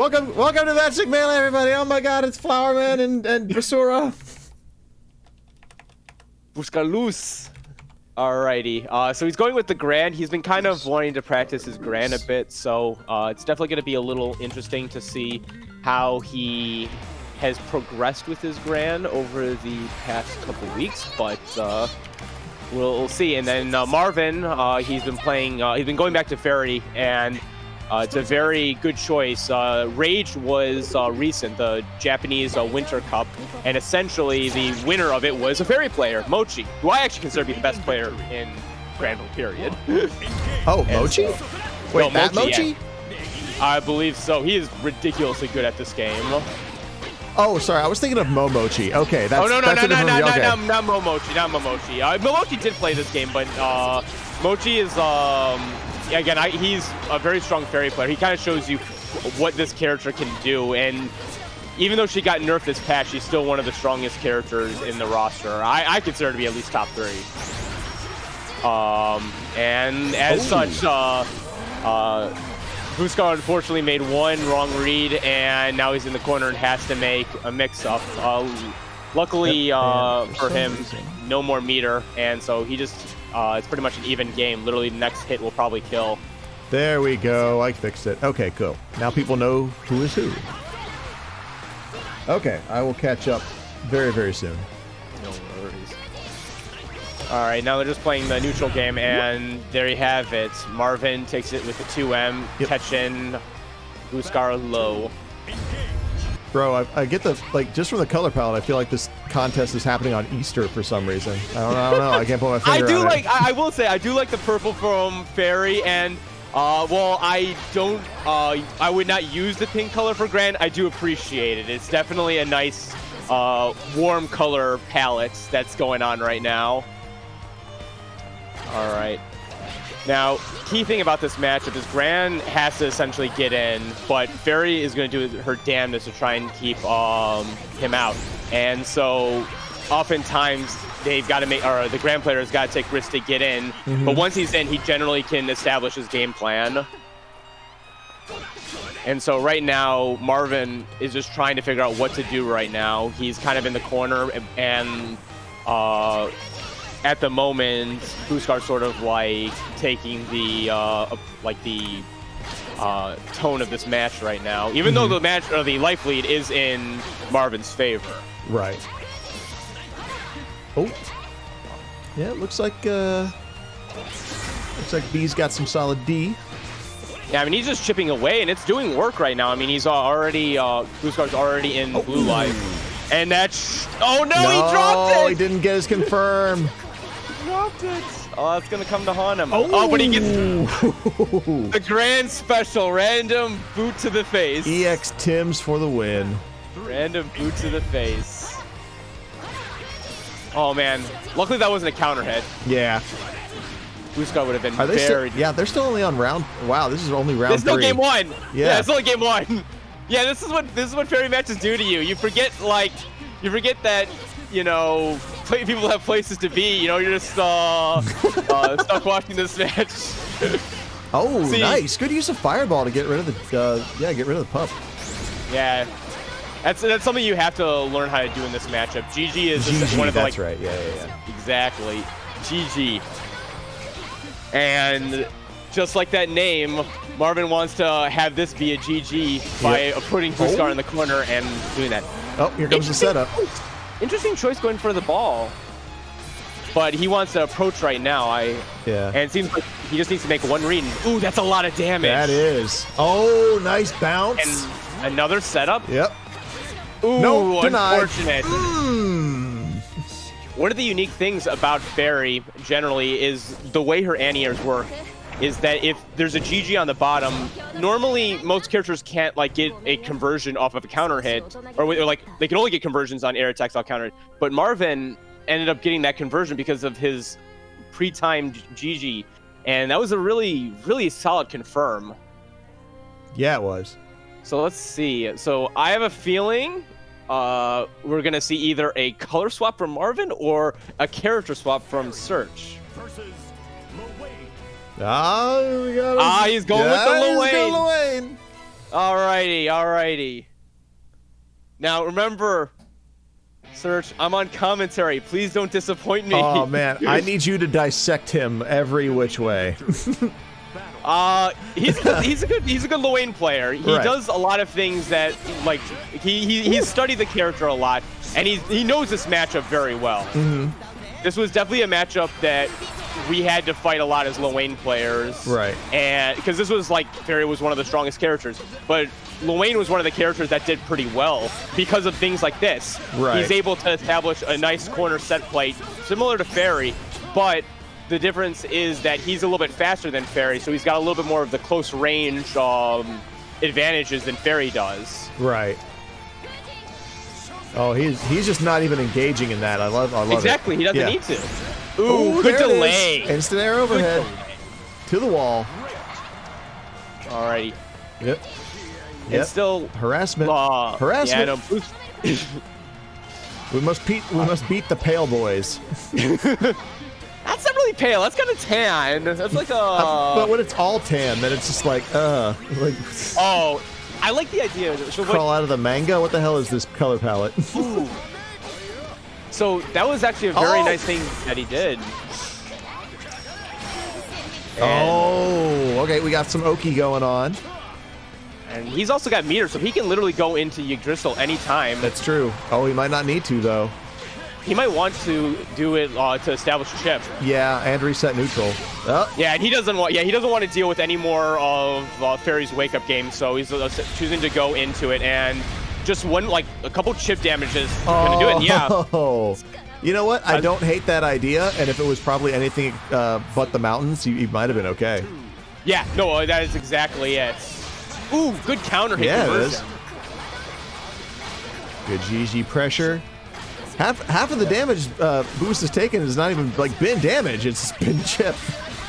Welcome to Magic Melee, everybody. Oh my god, it's Flowerman and Basura. Buscarluz. Alrighty, so he's going with the Gran. He's been kind of wanting to practice his Gran a bit, so it's definitely going to be a little interesting to see how he has progressed with his Gran over the past couple weeks, but we'll see. And then Marvin, he's been going back to Ferry, and it's a very good choice. Rage was recent, the Japanese Winter Cup, and essentially the winner of it was a Ferry player, Mochi, who I actually consider to be the best player in Granville, period. Oh, Mochi? Wait, that Mochi? Yeah. I believe so. He is ridiculously good at this game. Oh, sorry, I was thinking of Momochi. Okay, that's not Momochi, not Momochi. Momochi did play this game, but Mochi is again, he's a very strong Ferry player. He kind of shows you what this character can do, and even though she got nerfed this patch, she's still one of the strongest characters in the roster. I consider her to be at least top 3. And as such, Buscar unfortunately made one wrong read, and now he's in the corner and has to make a mix-up. Luckily for him, no more meter, and so he just... it's pretty much an even game. Literally, the next hit will probably kill. There we go. I fixed it. Okay, cool. Now people know who is who. Okay, I will catch up very, very soon. No worries. All right, now they're just playing the neutral game, and there you have it. Marvin takes it with the 2M, catching Buscar low. Bro, I get the, like, just from the color palette, I feel like this contest is happening on Easter for some reason. I don't know. I can't put my finger on it. I will say, I do like the purple from Ferry, and, well, I would not use the pink color for Gran. I do appreciate it. It's definitely a nice, warm color palette that's going on right now. All right. Now, key thing about this matchup is Gran has to essentially get in, but Ferry is going to do her damnedest to try and keep him out. And so, oftentimes, they've got to make, or the Gran player has got to take risks to get in. But once he's in, he generally can establish his game plan. And so right now, Marvin is just trying to figure out what to do right now. He's kind of in the corner, and at the moment, Buscar's sort of like taking the tone of this match right now, even though the match or the life lead is in Marvin's favor. Right. Oh. Yeah, it looks like B's got some solid D. Yeah, I mean, he's just chipping away, and it's doing work right now. I mean, he's already Buscar's already in blue life, and that's he dropped it. Oh, he didn't get his confirm. Dropped it. Oh, that's gonna come to haunt him. Oh, but he gets the Grand Special random boot to the face. EX Tims for the win. Random boot to the face. Oh man, luckily that wasn't a counter hit. Yeah. Buscar would have been buried. Yeah, they're still only on round. Wow, this is only round 3. This is still game 1. Yeah, it's only game 1. Yeah, this is what Ferry matches do to you. You forget that, you know, people have places to be. You know, you're just stuck watching this match. Oh, nice! Good use of Fireball to get rid of the pup. Yeah, that's something you have to learn how to do in this matchup. GG is one of the that's right. Yeah. Exactly, GG. And just like that name, Marvin wants to have this be a GG by putting Buscar in the corner and doing that. Oh, here comes the setup. Interesting choice going for the ball, but he wants to approach right now. And it seems like he just needs to make one read. And, ooh, that's a lot of damage. That is. Oh, nice bounce. And another setup. Yep. Ooh, no, denied. Unfortunate. One of the unique things about Ferry generally is the way her anti-airs work. Is that if there's a GG on the bottom, normally most characters can't like get a conversion off of a counter hit, or like they can only get conversions on air attacks off counter hit. But Marvin ended up getting that conversion because of his pre-timed GG, and that was a really, really solid confirm. Yeah, it was. So let's see. So I have a feeling we're gonna see either a color swap from Marvin or a character swap from Search. Ah, we got him. He's going with the Lowain. Alrighty. Now remember, Search, I'm on commentary. Please don't disappoint me. Oh man, I need you to dissect him every which way. He's a good Lowain player. He does a lot of things that like he's studied the character a lot, and he knows this matchup very well. This was definitely a matchup that we had to fight a lot as Lowain players. Right. And because this was like Ferry was one of the strongest characters, but Lowain was one of the characters that did pretty well because of things like this. Right. He's able to establish a nice corner set plate similar to Ferry, but the difference is that he's a little bit faster than Ferry, so he's got a little bit more of the close range advantages than Ferry does. Right. Oh, he's just not even engaging in that. I love exactly. it. He doesn't need to. Ooh, good delay. Instant air overhead to the wall. Alrighty. Yep. It's still harassment. Harassment. Yeah, no, we must beat the pale boys. That's not really pale. That's kind of tan. That's like a. But when it's all tan, then it's just like. Oh, I like the idea. So crawl out of the manga. What the hell is this color palette? Ooh. So that was actually a very nice thing that he did. Okay. We got some Oki going on. And he's also got meter, so he can literally go into Yggdrasil anytime. That's true. Oh, he might not need to, though. He might want to do it to establish a chip. Yeah, and reset neutral. Oh. Yeah, and he doesn't want to deal with any more of Ferry's wake-up game, so he's choosing to go into it, and just a couple chip damages going to do it. Yeah. You know what? I don't hate that idea, and if it was probably anything but the mountains, he might have been okay. Yeah, no, that is exactly it. Ooh, good counter hit conversion. It is. Good GG pressure. Half of the damage Boost has taken has not even been damage. It's been chip.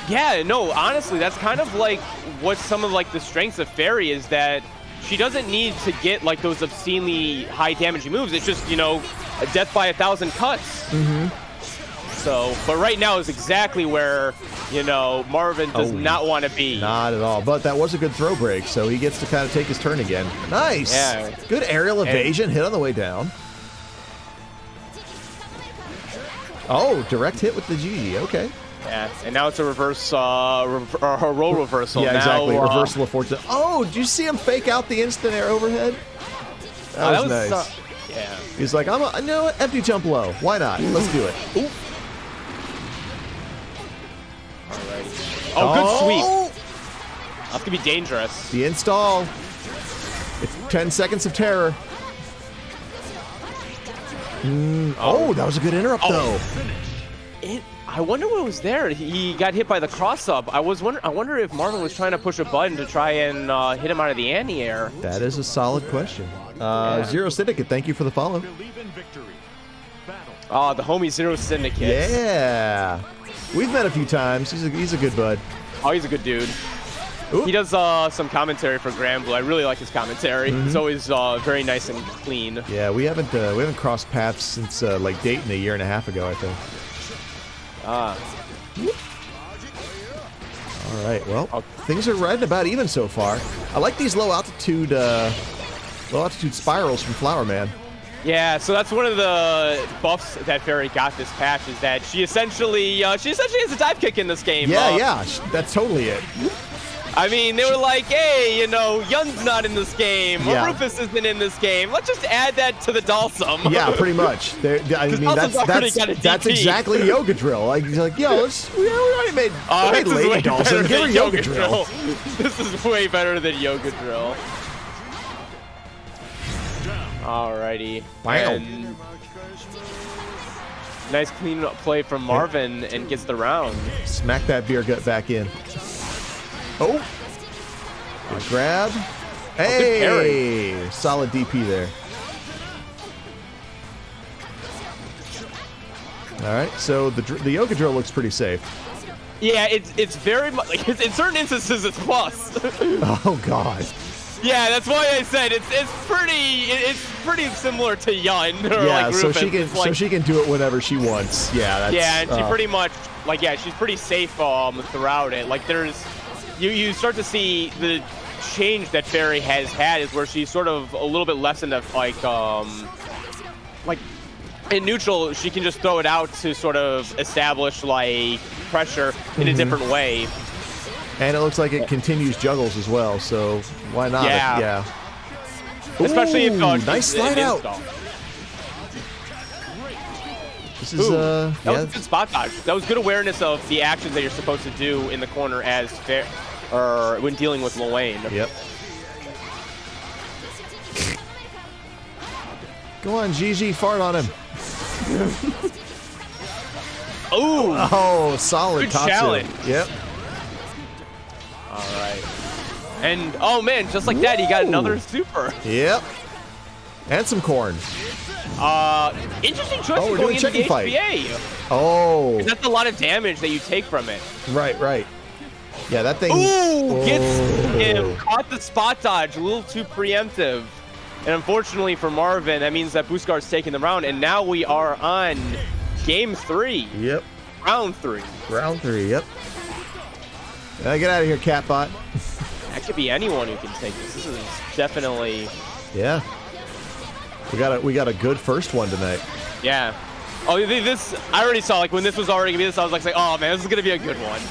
Yeah, no, honestly, that's kind of like what some of the strengths of Ferry is, that she doesn't need to get those obscenely high damage moves. It's just, a death by 1,000 cuts. So, but right now is exactly where, Marvin does not want to be. Not at all. But that was a good throw break, so he gets to kind of take his turn again. Nice. Yeah. Good aerial evasion, hit on the way down. Oh, direct hit with the GG. Okay. Yeah, and now it's a reverse, roll reversal. Yeah, now, exactly. Reversal of fortune. Oh, did you see him fake out the instant air overhead? That was nice. Yeah. He's like, empty jump low. Why not? Let's do it. Ooh. Alrighty. Oh, good sweep. That's going to be dangerous. The install. It's 10 seconds of terror. That was a good interrupt, though. I wonder what was there. He got hit by the cross-up. I wonder if Marvin was trying to push a button to try and hit him out of the anti-air. That is a solid question. Zero Syndicate, thank you for the follow. The homie Zero Syndicate. Yeah. We've met a few times. He's a good bud. Oh, he's a good dude. Oop. He does some commentary for Gran. I really like his commentary. It's always very nice and clean. Yeah, we haven't crossed paths since Dayton a year and a half ago, I think. All right. Well, things are right about even so far. I like these low altitude spirals from Flowerman. Yeah, so that's one of the buffs that Ferry got this patch, is that she essentially has a dive kick in this game. Yeah, that's totally it. I mean, they were like, hey, Yun's not in this game. Yeah. Rufus isn't in this game. Let's just add that to the Dalsum. Yeah, pretty much. I mean, that's exactly Yoga Drill. We already made Lady Dalsum. Give her Yoga Drill. This is way better than Yoga Drill. Alrighty. Bam. Nice clean up play from Marvin and gets the round. Smack that beer gut back in. Oh, good grab. Hey, solid DP there. All right, so the Yoga Drill looks pretty safe. Yeah, it's very much in certain instances it's plus. Oh God. Yeah, that's why I said it's pretty similar to Yun. Yeah, so she can do it whenever she wants. Yeah, and she pretty much she's pretty safe throughout it. You start to see change that Ferry has had is where she's sort of a little bit less into like in neutral, she can just throw it out to sort of establish like pressure in a different way. And it looks like it continues juggles as well, so why not? Yeah. Especially if nice slide out. This is that was a good spot dodge. That was good awareness of the actions that you're supposed to do in the corner as or when dealing with Lowain. Yep. Go on, GG, fart on him. Ooh! Oh, solid good Tatsu. challenge. Yep. All right. And oh man, just like that, he got another super. Yep. And some corn. Interesting choice we're of doing going into the chicken fight. HBA. Oh. That's a lot of damage that you take from it. Right. Yeah, that thing. Ooh! Gets him. Caught the spot dodge. A little too preemptive. And unfortunately for Marvin, that means that Buscarluz taking the round, and now we are on game 3. Yep. Round 3. Round 3, yep. Get out of here, Catbot. That could be anyone who can take this. This is definitely... Yeah. We got a good first one tonight. Yeah. Oh, this... I already saw, like, when this was already going to be this, I was like, oh, man, this is going to be a good one.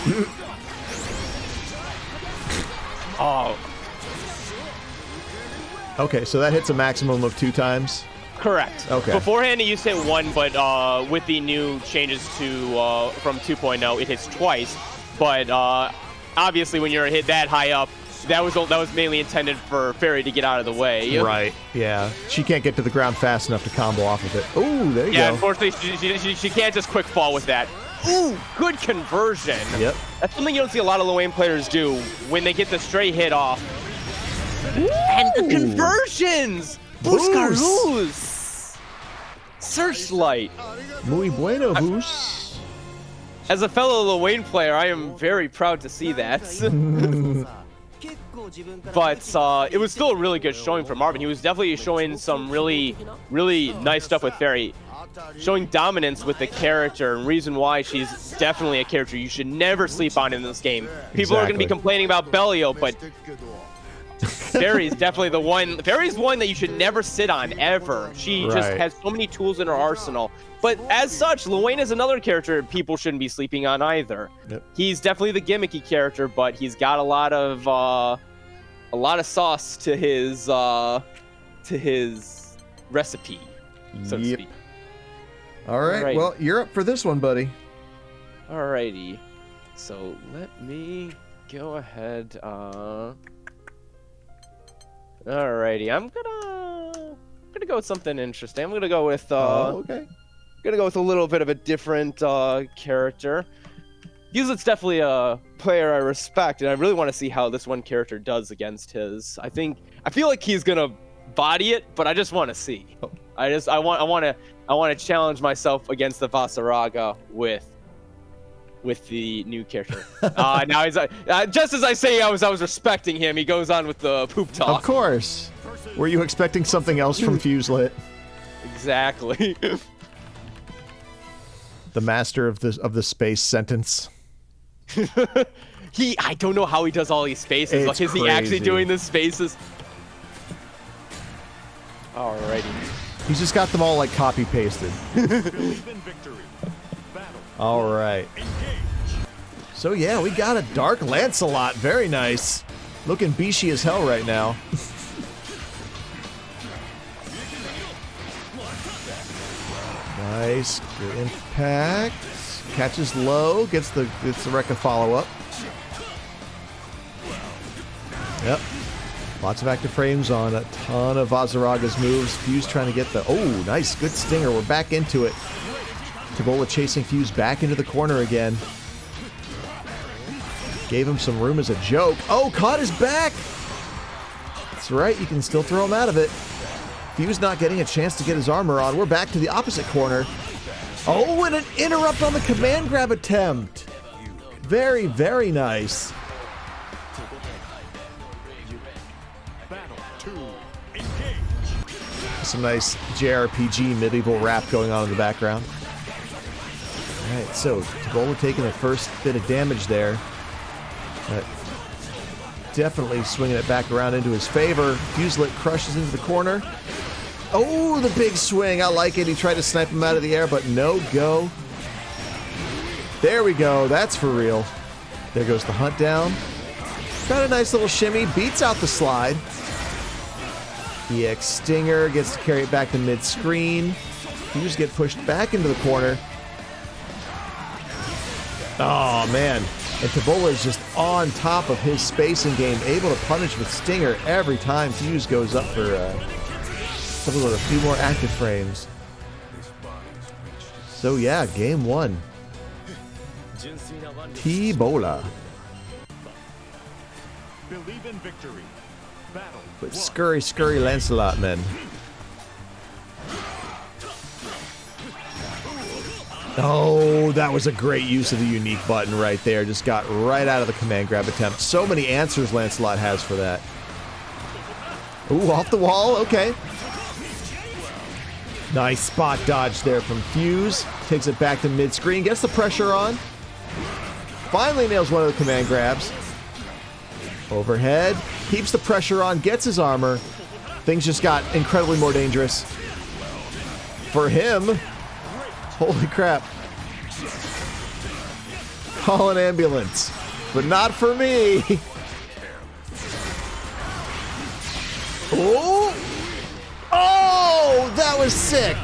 Oh. Okay, so that hits a maximum of 2 times? Correct. Okay. Beforehand, it used to hit 1, but with the new changes to from 2.0, it hits twice. But obviously, when you're hit that high up, that was mainly intended for Ferry to get out of the way. Right. Yeah. She can't get to the ground fast enough to combo off of it. Ooh, there you go. Yeah. Unfortunately, she can't just quick fall with that. Ooh, good conversion. Yep. That's something you don't see a lot of Lowain players do when they get the stray hit off. Ooh. And the conversions! Buscarluz! Searchlight. Muy bueno, Bus. As a fellow Lowain player, I am very proud to see that. But it was still a really good showing from Marvin. He was definitely showing some really, really nice stuff with Ferry. Showing dominance with the character, and reason why she's definitely a character you should never sleep on in this game. People are going to be complaining about Bellio, but Ferry's definitely the one. Ferry's one that you should never sit on, ever. She just has so many tools in her arsenal. But as such, Lowain is another character people shouldn't be sleeping on either. Yep. He's definitely the gimmicky character, but he's got a lot of sauce to his recipe, so to speak. All right. Well, you're up for this one, buddy. Alrighty. So let me go ahead. Alrighty. I'm gonna go with something interesting. I'm gonna go with okay. Gonna go with a little bit of a different character. Fuselet's definitely a player I respect, and I really want to see how this one character does against his. I feel like he's gonna body it, but I just want to see. I want to challenge myself against the Vaseraga with the new character. Now he's just as I say I was respecting him, he goes on with the poop talk. Of course. Were you expecting something else from Fuselit? Exactly. The master of the space sentence. I don't know how he does all these spaces. Like, is he actually doing the spaces? Alrighty. He's just got them all like copy pasted. All right. So yeah, we got a dark Lancelot. Very nice. Looking beashy as hell right now. Nice, good impact. Catches low, gets the Rekka follow-up. Yep. Lots of active frames on a ton of Vaseraga's moves. Fuse trying to get the... Oh, nice, good stinger. We're back into it. Tbola chasing Fuse back into the corner again. Gave him some room as a joke. Oh, caught his back! That's right, you can still throw him out of it. Fuse not getting a chance to get his armor on. We're back to the opposite corner. Oh, and an interrupt on the command grab attempt. Very, very nice. Some nice JRPG medieval rap going on in the background. Alright, so Tbola taking the first bit of damage there. definitely swinging it back around into his favor. Fuselit crushes into the corner. Oh, the big swing. I like it. He tried to snipe him out of the air, but no go. There we go. That's for real. There goes the hunt down. Got a nice little shimmy. Beats out the slide. EX Stinger gets to carry it back to mid-screen. Fuse get pushed back into the corner. Oh, man. And Tbola is just on top of his spacing game, able to punish with Stinger every time Fuse goes up for something with a few more active frames. So, yeah, game 1. Tbola. Believe in victory. Battle. With scurry Lancelot men. Oh, that was a great use of the unique button right there. Just got right out of the command grab attempt. So many answers Lancelot has for that. Ooh, off the wall. Okay. Nice spot dodge there from Fuse. Takes it back to mid-screen. Gets the pressure on. Finally nails one of the command grabs. Overhead. Keeps the pressure on. Gets his armor. Things just got incredibly more dangerous. For him. Holy crap. Call an ambulance. But not for me. Oh! Oh! That was sick.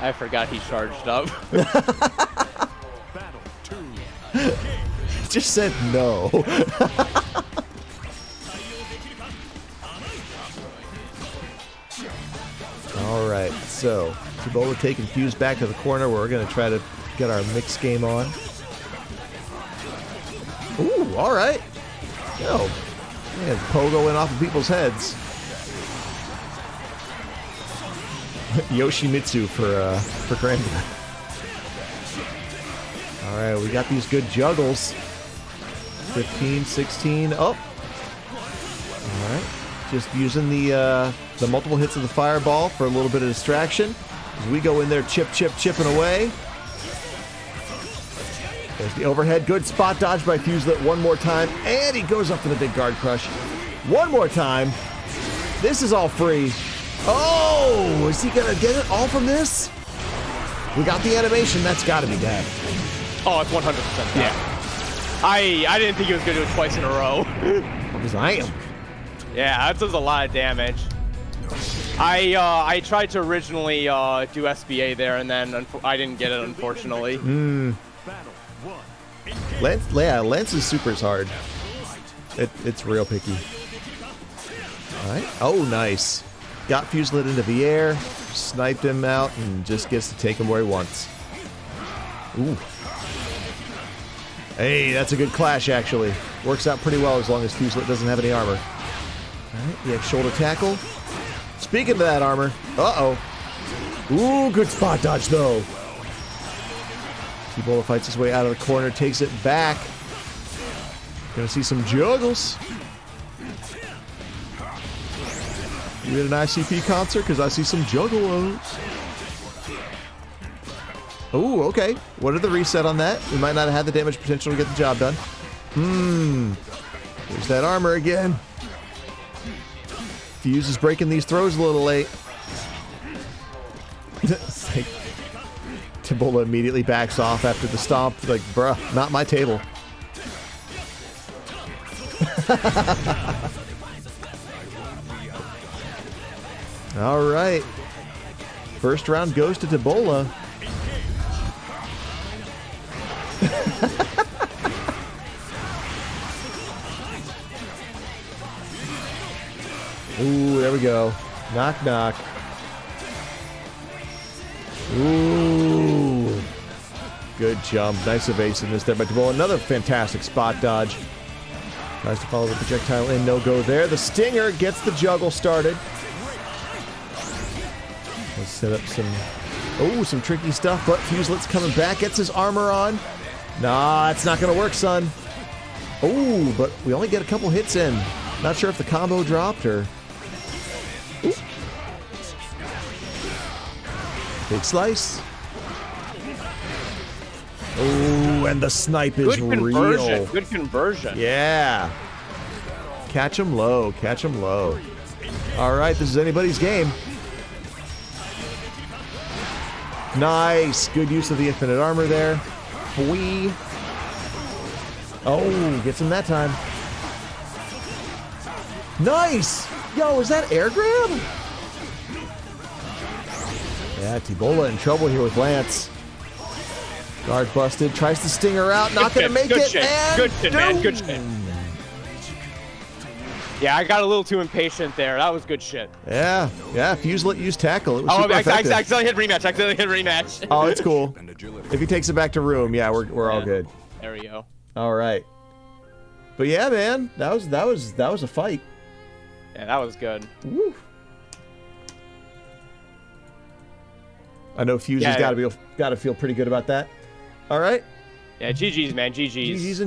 I forgot he charged up. Battle 2. Just said no. All right, so Tbola taking Fuse back to the corner where we're going to try to get our mix game on. Ooh, all right. Yo, man, Pogo went off of people's heads. Yoshimitsu for Gran. All right, we got these good juggles. 15, 16. Oh. All right. Just using the multiple hits of the fireball for a little bit of distraction. As we go in there, chipping away. There's the overhead. Good spot dodge by Fuselit one more time. And he goes up for the big guard crush. One more time. This is all free. Oh, is he going to get it all from this? We got the animation. That's got to be dead. Oh, it's 100% dead. Yeah. I didn't think he was going to do it twice in a row. Because I am. Yeah, that does a lot of damage. I tried to originally do SBA there, and then I didn't get it, unfortunately. Lance's super is hard. It's real picky. All right. Oh, nice. Got Fuselit into the air, sniped him out, and just gets to take him where he wants. Ooh. Hey, that's a good clash, actually. Works out pretty well as long as Fuselit doesn't have any armor. All right, yeah, shoulder tackle. Speaking of that armor, uh-oh. Ooh, good spot dodge, though. Tbola fights his way out of the corner, takes it back. Gonna see some juggles. You at an ICP concert? Because I see some juggalos. Ooh, okay. What did the reset on that? We might not have had the damage potential to get the job done. There's that armor again. Fuse is breaking these throws a little late. Like, Tbola immediately backs off after the stomp. Like, bruh, not my table. All right. First round goes to Tbola. Ooh, there we go. Knock, knock. Ooh. Good jump. Nice evasiveness there by Tbola. Another fantastic spot dodge. Tries to follow the projectile in. No go there. The Stinger gets the juggle started. Let's set up some tricky stuff, but Fuselit's coming back. Gets his armor on. Nah, it's not going to work, son. Oh, but we only get a couple hits in. Not sure if the combo dropped or... Ooh. Big slice. Oh, Ooh, and the snipe is Good conversion. real. Good conversion. Yeah. Catch him low. Catch him low. All right, this is anybody's game. Nice. Good use of the infinite armor there. Whee. Oh, gets him that time. Nice. Yo, is that air grab? Yeah, Tbola in trouble here with Lance. Guard busted. Tries to sting her out. Not going to make it. Shit. And Good shit, man. Good shit. Yeah, I got a little too impatient there. That was good shit. Yeah. Fuselit used tackle. It was super I effective. accidentally hit rematch. Oh, it's cool. If he takes it back to room, yeah, we're all good. There we go. All right. But yeah, man, that was a fight. Yeah, that was good. Woo. I know Fuse has got to feel pretty good about that. All right. Yeah, GG's, man. GG's. GG's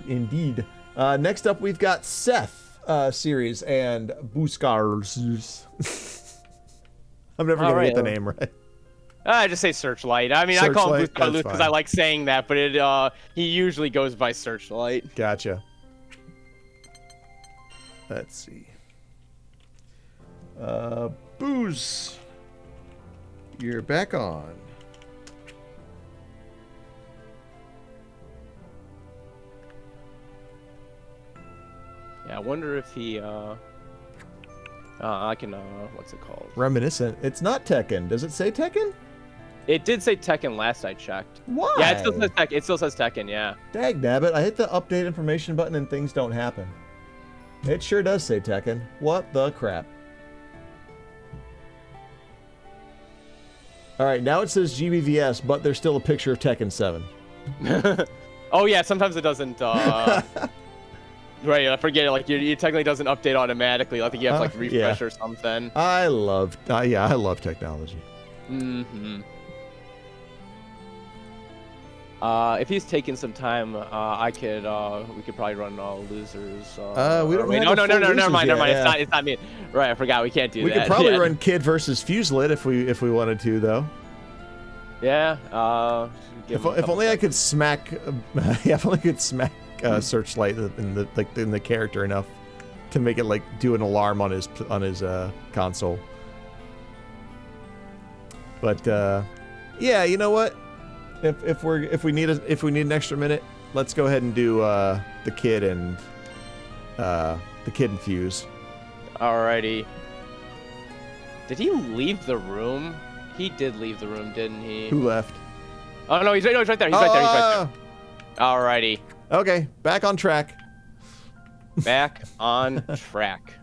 indeed. Next up, we've got SethSeries and Buscarluz. I'm never gonna get the name right. I just say Searchlight. I mean, Searchlight, I call him Buscarluz because because I like saying that, but he usually goes by Searchlight. Gotcha. Let's see. Booze. You're back on. Yeah, I wonder if he, I can, what's it called? Reminiscent. It's not Tekken. Does it say Tekken? It did say Tekken last I checked. Why? Yeah, it still says Tekken. It still says Tekken, yeah. Dagnabbit, I hit the update information button and things don't happen. It sure does say Tekken. What the crap? Alright, now it says GBVS, but there's still a picture of Tekken 7. Oh yeah, sometimes it doesn't, right, I forget it, like, it technically doesn't update automatically. I think you have to, like, refresh or something. I love technology. Mm-hmm. If he's taking some time, we could probably run losers. We don't. No, never mind. Yeah. It's not me. Right, I forgot. We can't do that. We could probably run Kid versus Fuselit if we wanted to, though. Yeah. If only I could smack. If only I could smack Searchlight in the character enough to make it like do an alarm on his console. But yeah, you know what? If we need an extra minute, let's go ahead and do the Kid and Fuse. Alrighty. Did he leave the room? He did leave the room, didn't he? Who left? Oh no, he's right there. He's right there. Alrighty. Okay, back on track. Back on track.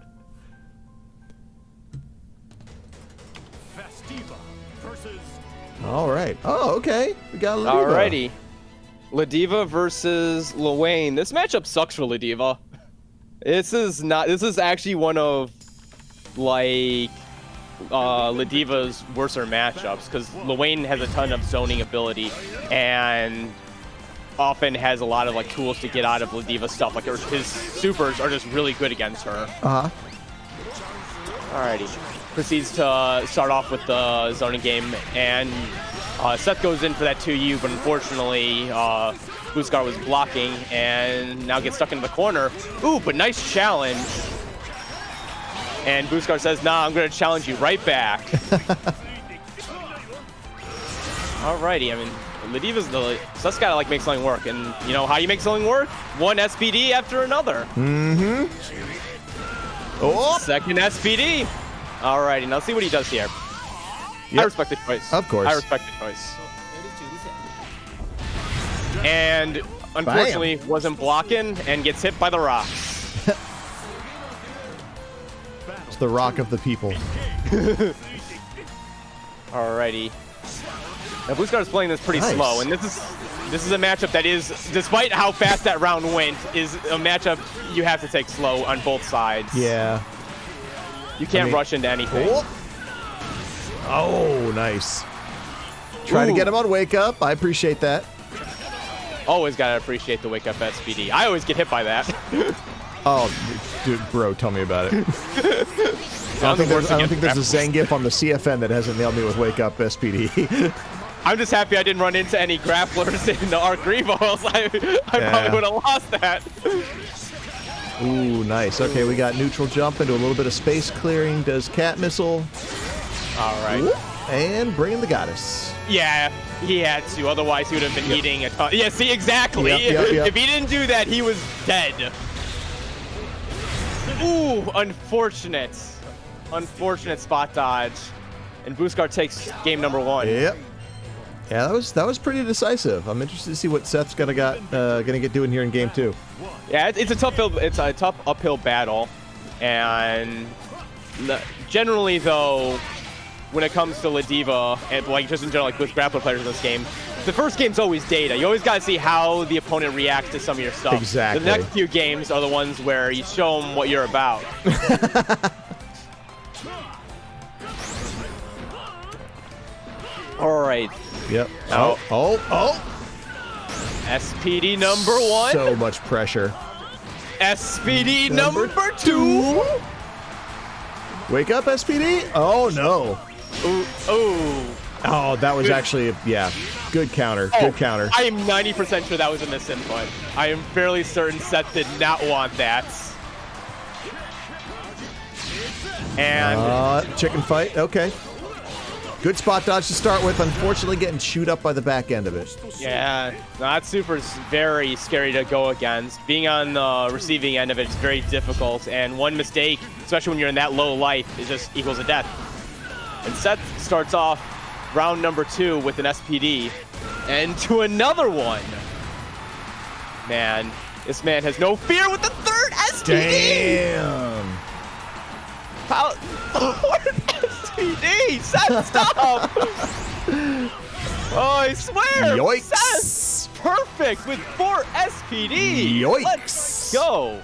All right. Oh, okay. We got Ladiva. Alrighty. Ladiva versus Lowain. This matchup sucks for Ladiva. This is actually one of, like, Ladiva's worser matchups, because Lowain has a ton of zoning ability and often has a lot of, like, tools to get out of Ladiva's stuff. Like, his supers are just really good against her. Uh-huh. Alrighty. Proceeds to start off with the zoning game, and Seth goes in for that 2U, but unfortunately, Buscar was blocking, and now gets stuck into the corner. Ooh, but nice challenge. And Buscar says, nah, I'm going to challenge you right back. Alrighty, I mean, Seth's got to, like, make something work, and you know how you make something work? One SPD after another. Mm-hmm. Oh! Second SPD. Alrighty, now let's see what he does here. Yep. I respect the choice. Of course. I respect the choice. And unfortunately, wasn't blocking and gets hit by the rocks. It's the rock of the people. Alrighty. Now Buscar's playing this pretty slow, and this is a matchup that is, despite how fast that round went, is a matchup you have to take slow on both sides. Yeah. You can't rush into anything. Oh, nice. Try to get him on wake up. I appreciate that. Always gotta appreciate the wake up SPD. I always get hit by that. Oh, dude, bro, tell me about it. I don't think there's a Zangief on the CFN that hasn't nailed me with wake up SPD. I'm just happy I didn't run into any grapplers in the Arc Revo, else I probably would have lost that. Ooh, nice. Okay, we got neutral jump into a little bit of space clearing. Does cat missile. All right. Ooh, and bring in the goddess. Yeah, he had to. Otherwise, he would have been eating a ton. Yeah, see, exactly. Yep. If he didn't do that, he was dead. Ooh, unfortunate. Unfortunate spot dodge. And Buscar takes game number 1. Yep. Yeah, that was pretty decisive. I'm interested to see what Seth's gonna get doing here in game 2. Yeah, it's a tough uphill battle, and generally though, when it comes to Ladiva and like just in general, like with grappler players in this game, the first game's always data. You always gotta see how the opponent reacts to some of your stuff. Exactly. The next few games are the ones where you show them what you're about. All right. Yep. Oh. SPD number 1. So much pressure. SPD number 2. Wake up, SPD. Oh no. Ooh. Oh, that was actually good counter. Good counter. I am 90% sure that was a misinput. I am fairly certain Seth did not want that. And chicken fight. Okay. Good spot dodge to start with. Unfortunately, getting chewed up by the back end of it. yeah, that super is very scary to go against. Being on the receiving end of it is very difficult, and one mistake, especially when you're in that low life, is just equals a death. And Seth starts off round number 2 with an SPD, and to another one. Man, this man has no fear with the 3rd SPD. Damn. How? SPD! Seth, stop! Oh, I swear! Yoicks! Seth, perfect with 4 SPD! Yoicks! Let's go!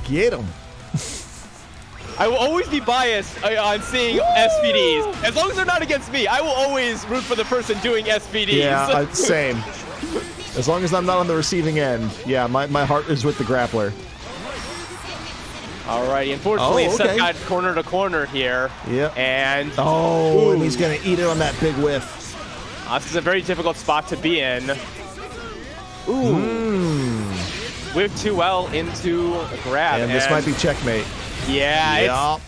Get him. I will always be biased on seeing SPDs. As long as they're not against me, I will always root for the person doing SPDs. Yeah, same. As long as I'm not on the receiving end. Yeah, my heart is with the grappler. Alrighty, unfortunately, okay. Seth got corner to corner here. Yep. And and he's gonna eat it on that big whiff. This is a very difficult spot to be in. Whip too well into a grab. And this might be checkmate. Yeah, it's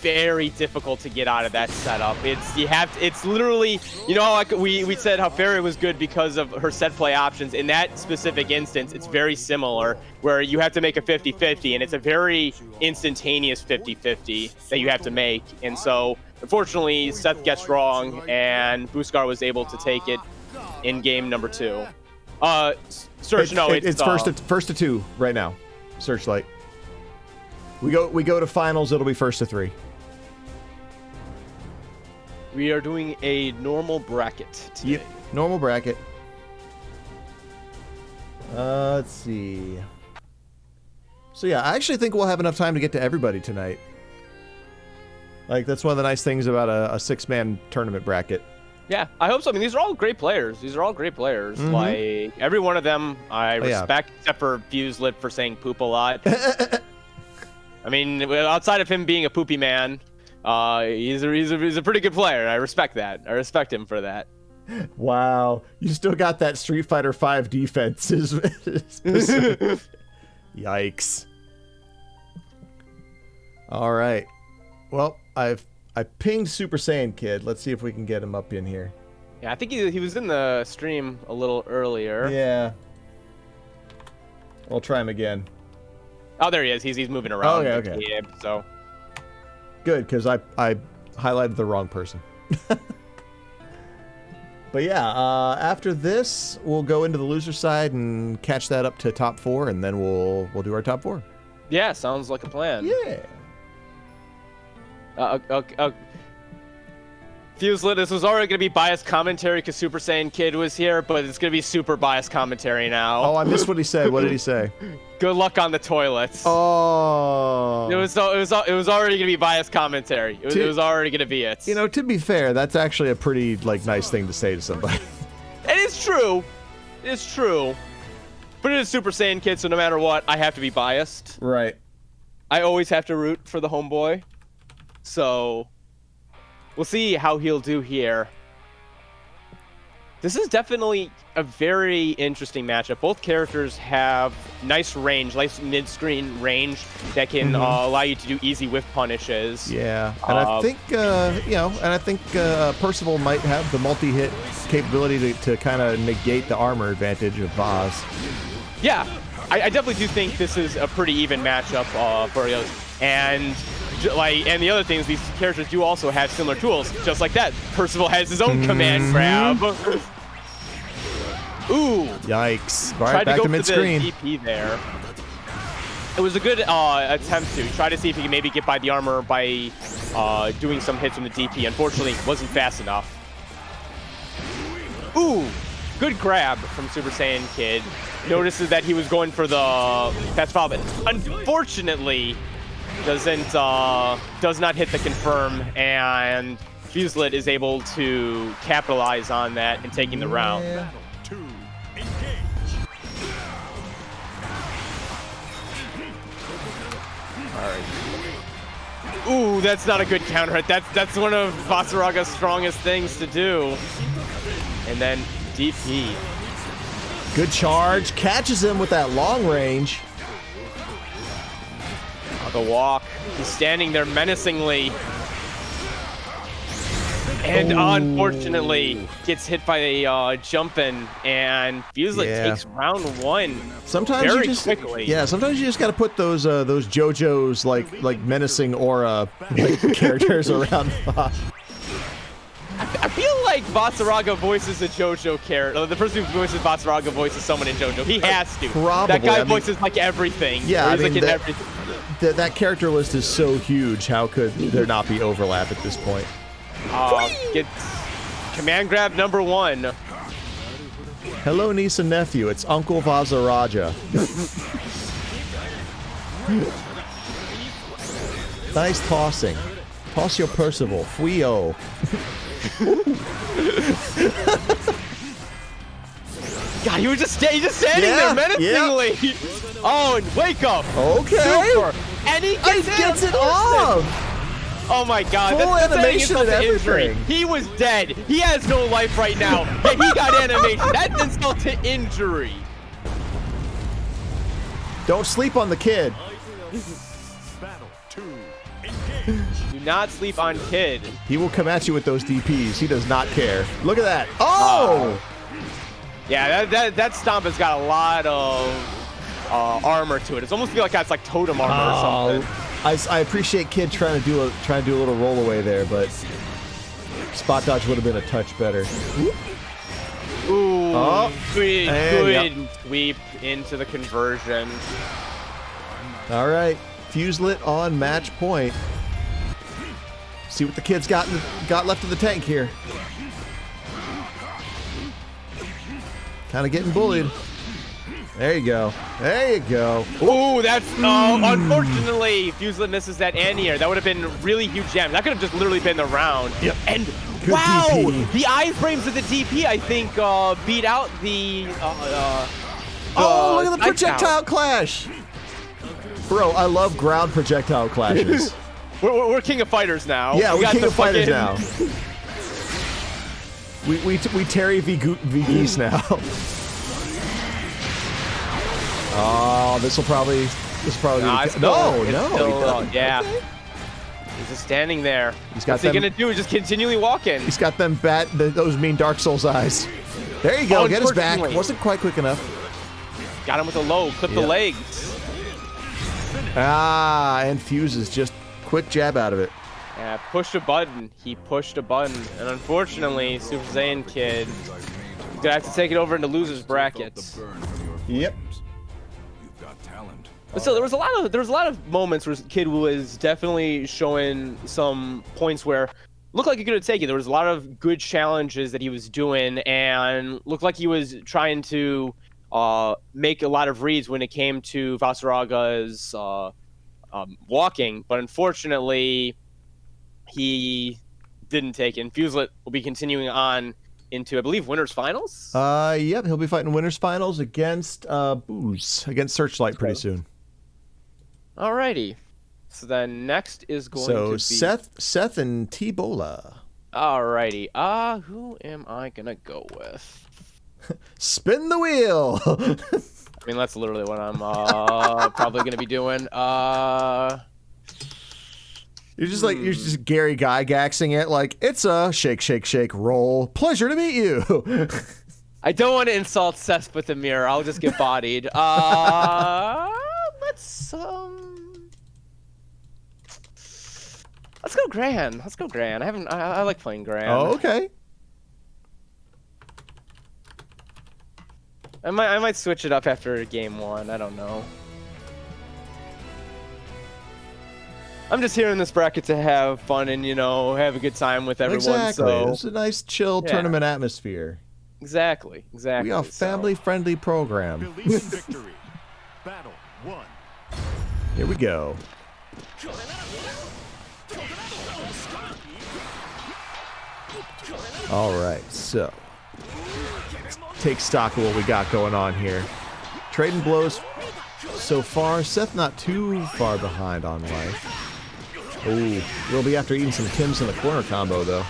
very difficult to get out of that setup. It's literally, you know, like we said how Ferry was good because of her set play options. In that specific instance, it's very similar, where you have to make a 50-50, and it's a very instantaneous 50-50 that you have to make. And so, unfortunately, Seth gets wrong, and Buscar was able to take it in game number 2. It's first to 2 right now. Searchlight. We go to finals. It'll be first to 3. We are doing a normal bracket today. Yep, normal bracket. Let's see. So yeah, I actually think we'll have enough time to get to everybody tonight. Like, that's one of the nice things about a 6-man tournament bracket. Yeah, I hope so. I mean, these are all great players. Mm-hmm. Like, every one of them I respect, except for Fuselit for saying poop a lot. I mean, outside of him being a poopy man, he's a pretty good player. I respect that. I respect him for that. Wow, you still got that Street Fighter V defense. Yikes. All right. Well, I pinged Super Saiyan Kid. Let's see if we can get him up in here. Yeah, I think he was in the stream a little earlier. Yeah. I'll try him again. Oh, there he is. He's moving around. Okay. Yeah, so good, because I highlighted the wrong person. But yeah, after this, we'll go into the loser side and catch that up to top 4, and then we'll do our top 4. yeah, sounds like a plan. Yeah. Fuselit, this was already going to be biased commentary because Super Saiyan Kid was here, but it's going to be super biased commentary now. Oh, I missed what he said. What did he say? Good luck on the toilets. Oh. It was already going to be biased commentary. It was already going to be it. You know, to be fair, that's actually a pretty nice thing to say to somebody. It is true. It's true. But it is Super Saiyan Kid, so no matter what, I have to be biased. Right. I always have to root for the homeboy. So we'll see how he'll do here. This is definitely a very interesting matchup. Both characters have nice range, nice mid-screen range that can allow you to do easy whiff punishes. Yeah, and I think Percival might have the multi-hit capability to kind of negate the armor advantage of Vaz. Yeah, I definitely do think this is a pretty even matchup for those. And the other things, these characters do also have similar tools, just like that. Percival has his own command grab. Ooh! Yikes! All right, back to mid-screen. DP there. It was a good attempt to try to see if he can maybe get by the armor by doing some hits from the DP. Unfortunately, wasn't fast enough. Ooh! Good grab from Super Saiyan Kid. Notices that he was going for the fast follow, but unfortunately does not hit the confirm, and Fuselit is able to capitalize on that and taking the round. Battle 2, engage. Alright. Ooh, that's not a good counter hit. That's one of Vaseraga's strongest things to do. And then DP. Good charge. Catches him with that long range. The walk. He's standing there menacingly. And unfortunately gets hit by a jumpin', and Fuselit takes round one very quickly. Yeah, sometimes you just gotta put those JoJo's like menacing aura characters around. I feel like Vaseraga voices a JoJo character. The person who voices Vaseraga voices someone in JoJo. He has to. Probably. That guy voices like everything. Yeah, I mean, everything. That character list is so huge. How could there not be overlap at this point? Gets command grab number one. Hello, niece and nephew. It's Uncle Vaseraga. Nice tossing. Toss your Percival. Fuio. God, he was just standing there menacingly. Oh, and wake up. Okay. Super. And he gets it off. Oh my God! Full that's animation and injury. everything. He was dead. He has no life right now. Yeah, he got animation. That's insult to injury. Don't sleep on the kid. Battle 2, engage. Do not sleep on Kid. He will come at you with those DPs. He does not care. Look at that. Oh! Yeah, that stomp has got a lot of armor to it. It's almost feel like that's like totem armor or something. I appreciate Kid trying to do a little roll away there, but spot dodge would have been a touch better. Ooh, good yep. sweep into the conversion. All right, Fuselit on match point. See what the Kid's got left in the tank here. Kind of getting bullied. There you go. There you go. Ooh, that's unfortunately Fuselit misses that anti-air. That would have been really huge damage. That could have just literally been the round. Yep. And good wow, DP. the iframes of the DP I think beat out the. Oh, look at the projectile clash. Bro, I love ground projectile clashes. we're king of fighters now. Yeah, we're king of fighters now. We we Terry v Geese now. Oh, this will probably no. Yeah. Okay. He's just standing there. He's got What's he gonna do? Just continually walking. He's got them those mean Dark Souls eyes. There you go. Get his back. Wasn't quite quick enough. Got him with a low. Clip the legs. And fuses just quick jab out of it. Yeah, pushed a button. He pushed a button, and unfortunately, Super Saiyan Kid gonna have to take it over into losers brackets. Yep. But still, there was a lot of moments where Kid was definitely showing some points where looked like he could have taken. There was a lot of good challenges that he was doing, and looked like he was trying to make a lot of reads when it came to Vaseraga's walking. But unfortunately, he didn't take it. And Fuselit will be continuing on into, I believe, winners finals. Yep, he'll be fighting winners finals against against Searchlight pretty soon. Alrighty. So then next is going to be Seth and Tbola. Alrighty. Who am I gonna go with? Spin the wheel. I mean, that's literally what I'm probably gonna be doing. You're just Gary Gygaxing it like it's a shake, shake, shake, roll. Pleasure to meet you. I don't want to insult Seth with the mirror. I'll just get bodied. Let's go Gran. Let's go Gran. I like playing Gran. Oh, okay. I might switch it up after game 1. I don't know. I'm just here in this bracket to have fun and, you know, have a good time with everyone. Exactly. So It's a nice, chill tournament atmosphere. Exactly. We are a family-friendly program. Believe in victory. Battle 1. Here we go. All right, so let's take stock of what we got going on here. Trading blows so far. Seth not too far behind on life. Ooh, we'll be after eating some Tim's in the corner combo, though.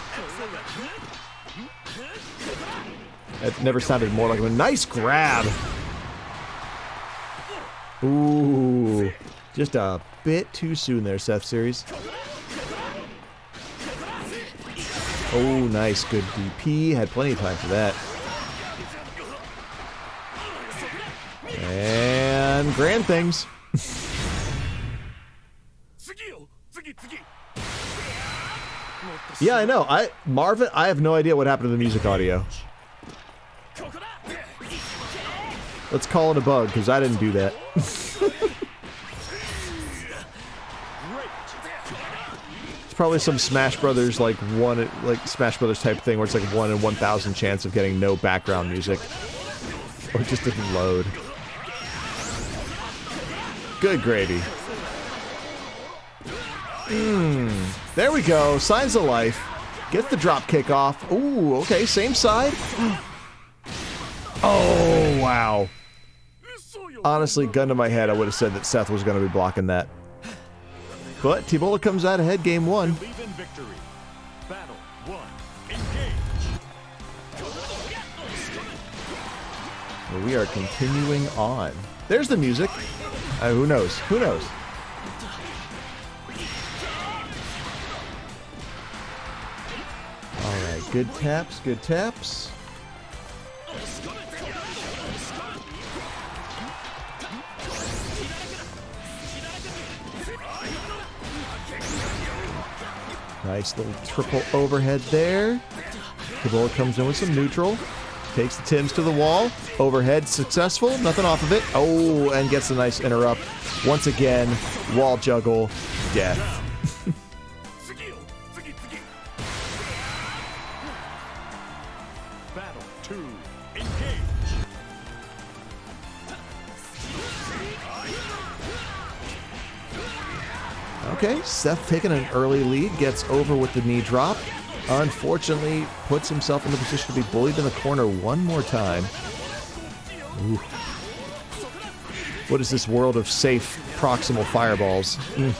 That never sounded more like a nice grab. Ooh, just a bit too soon there, SethSeries. Oh, nice, good DP. Had plenty of time for that. And grand things. Yeah, I know. Marvin, I have no idea what happened to the music audio. Let's call it a bug, because I didn't do that. It's probably some Smash Brothers, like Smash Brothers type thing, where it's like 1 in 1,000 chance of getting no background music. Or it just didn't load. Good gravy. There we go. Signs of life. Get the drop kick off. Ooh, okay, same side. Oh, wow. Honestly, gun to my head, I would have said that Seth was going to be blocking that. But Tbola comes out ahead game 1. Believe in victory. Battle 1. Engage. Well, we are continuing on. There's the music. Who knows? Who knows? All right, good taps, good taps. Nice little triple overhead there. Tbola comes in with some neutral. Takes the Tims to the wall. Overhead successful. Nothing off of it. Oh, and gets a nice interrupt. Once again, wall juggle. Death. Battle 2. Engage. Okay, Seth taking an early lead. Gets over with the knee drop. Unfortunately, puts himself in the position to be bullied in the corner one more time. Ooh. What is this world of safe proximal fireballs? I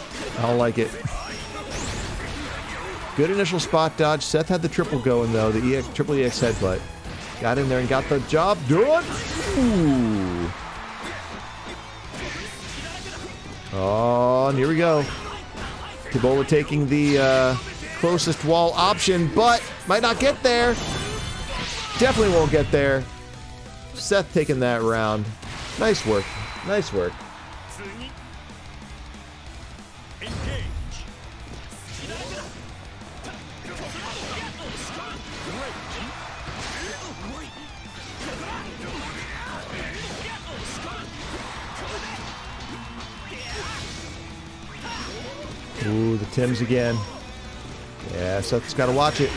don't like it. Good initial spot dodge. Seth had the triple going, though. The triple EX headbutt. Got in there and got the job done. Ooh. Oh, and here we go. Tbola taking the closest wall option, but might not get there. Definitely won't get there. Seth taking that round. Nice work. Nice work. Engage. Ooh, the Tims again. Yeah, Seth's got to watch it.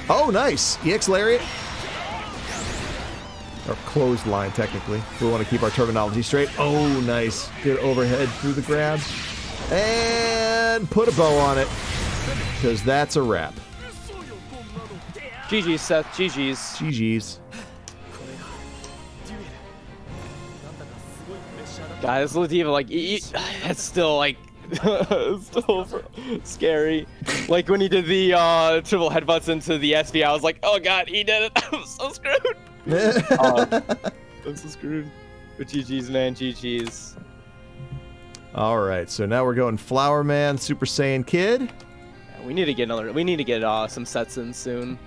Oh, nice. EX Lariat. Or clothesline, technically. We want to keep our terminology straight. Oh, nice. Good overhead through the grab. And put a bow on it. Because that's a wrap. GG's, Seth. GG's. GG's. Guys, Ladiva, like, that's still, like, Still scary. Like when he did the triple headbutts into the SV, I was like, oh god, he did it. I'm so screwed. I'm so screwed. But GG's, man, GG's. All right, so now we're going Flowerman, Super Saiyan Kid. Yeah, we need to get some sets in soon.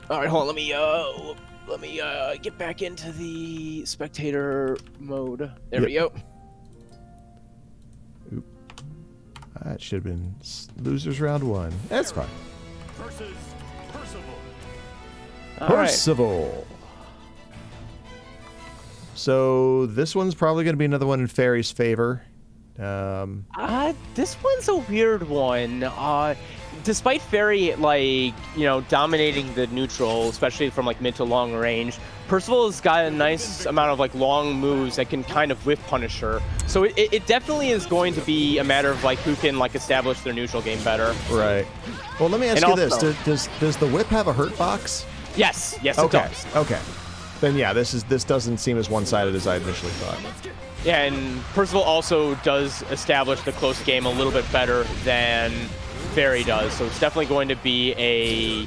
All right, hold on. Let me get back into the spectator mode. There we go. Oop. That should have been losers round 1. That's fine. Versus Percival. Percival. So this one's probably going to be another one in Ferry's favor. This one's a weird one. Despite Ferry, like, dominating the neutral, especially from, like, mid to long range, Percival's got a nice amount of, like, long moves that can kind of whiff punish her. So it definitely is going to be a matter of, like, who can, like, establish their neutral game better. Right. Well, let me ask you this. Does the whip have a hurt box? Yes, it okay. does. Okay. Then, yeah, this doesn't seem as one-sided as I initially thought. Yeah, and Percival also does establish the close game a little bit better than Ferry does, so it's definitely going to be a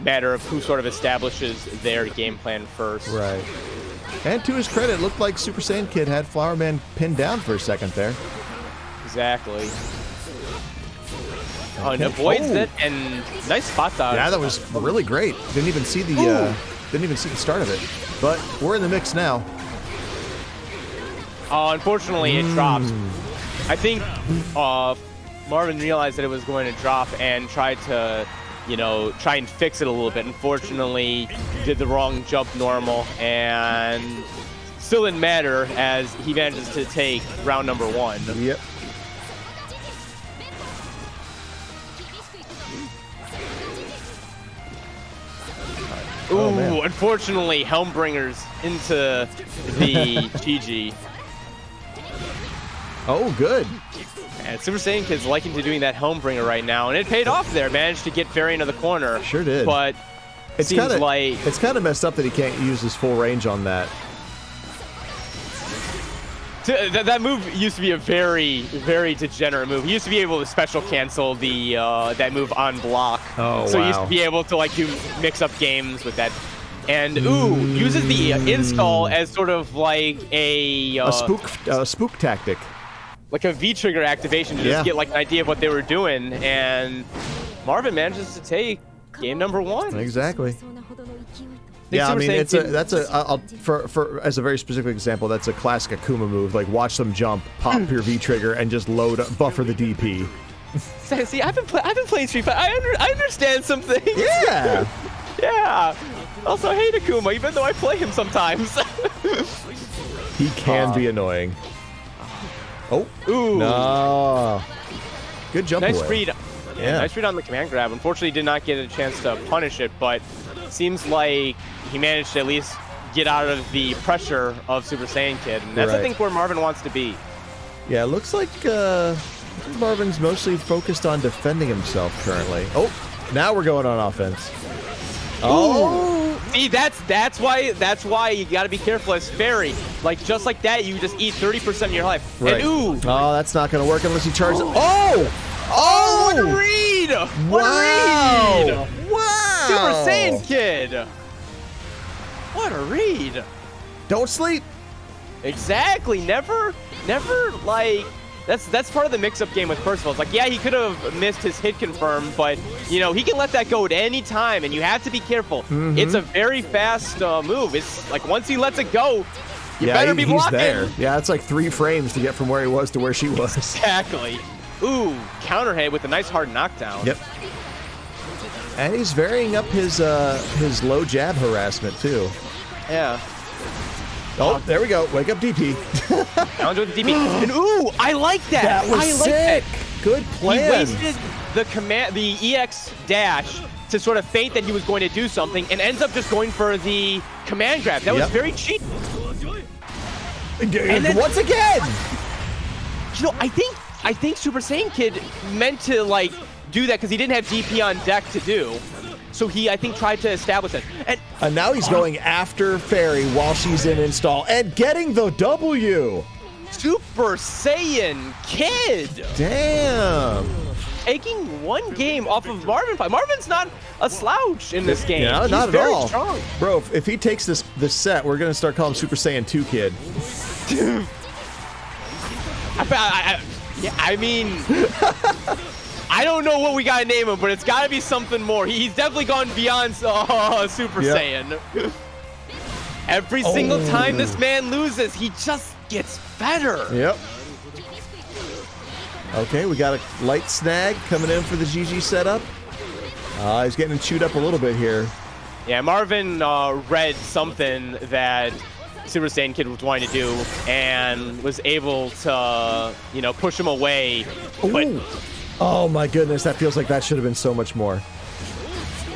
matter of who sort of establishes their game plan first. Right. And to his credit, it looked like Super Saiyan Kid had Flowerman pinned down for a second there. Exactly. Oh, and avoids it, and nice spot dodge. Yeah, that was really great. Didn't even see the start of it. But we're in the mix now. Unfortunately, it dropped. I think Marvin realized that it was going to drop and tried to, try and fix it a little bit. Unfortunately, did the wrong jump normal, and still didn't matter as he manages to take round number 1. Yep. Ooh, unfortunately, Helmbringer's into the GG. Oh, good. And Super Saiyan Kid's liking to doing that Helmbringer right now, and it paid off there. Managed to get Ferry into the corner. Sure did. But it's kind of messed up that he can't use his full range on that. That move used to be a very, very degenerate move. He used to be able to special cancel the that move on block. Oh, so wow. he used to be able to like do mix-up games with that. And uses the install as sort of like a spook tactic. Like a V-trigger activation to just get like an idea of what they were doing, and Marvin manages to take game number 1. Exactly. Yeah, I mean, as a very specific example, that's a classic Akuma move. Like, watch them jump, pop your V-trigger, and just buffer the DP. See, I've been playing Street Fighter. I understand some things. Yeah. Yeah. Also, I hate Akuma, even though I play him sometimes. He can be annoying. Oh. Ooh. No. Good jump Nice away. read. Yeah, nice read on the command grab. Unfortunately, did not get a chance to punish it, but seems like he managed to at least get out of the pressure of Super Saiyan Kid. And that's, I think, where Marvin wants to be. Yeah, it looks like Marvin's mostly focused on defending himself currently. Oh, now we're going on offense. Oh. See, that's why you gotta be careful as Ferry. Like, just like that, you just eat 30% of your life. Right. And ooh! Oh, that's not gonna work unless he charges. Oh! Oh! What a read! What a read! Wow! Super Saiyan Kid! What a read! Don't sleep. Exactly. Never like. That's part of the mix-up game with Percival. It's like, yeah, he could have missed his hit confirm, but, he can let that go at any time, and you have to be careful. It's a very fast move. It's like, once he lets it go, you better be blocking. He's there. Yeah, it's like 3 frames to get from where he was to where she was. Exactly. Ooh, counter hit with a nice hard knockdown. Yep. And he's varying up his low jab harassment, too. Yeah. Oh, there we go. Wake up DP. Challenge with DP. And ooh, I like that. That was sick. Good plan. He wasted the EX dash to sort of feint that he was going to do something, and ends up just going for the command grab. That was very cheap. And then, once again. I think Super Saiyan Kid meant to like do that because he didn't have DP on deck to do. So he, I think, tried to establish it. And now he's going after Ferry while she's in install and getting the W. Super Saiyan Kid. Damn. Taking one game off of Marvin. Marvin's not a slouch in this game. Yeah, He's not at very all. Strong. Bro, if he takes this set, we're going to start calling him Super Saiyan 2 Kid. I mean, I don't know what we gotta name him, but it's gotta be something more. He's definitely gone beyond Super Saiyan. Every single time this man loses, he just gets better. Yep. Okay, we got a light snag coming in for the GG setup. He's getting chewed up a little bit here. Yeah, Marvin read something that Super Saiyan Kid was wanting to do and was able to, you know, push him away. But, oh my goodness, that feels like that should have been so much more.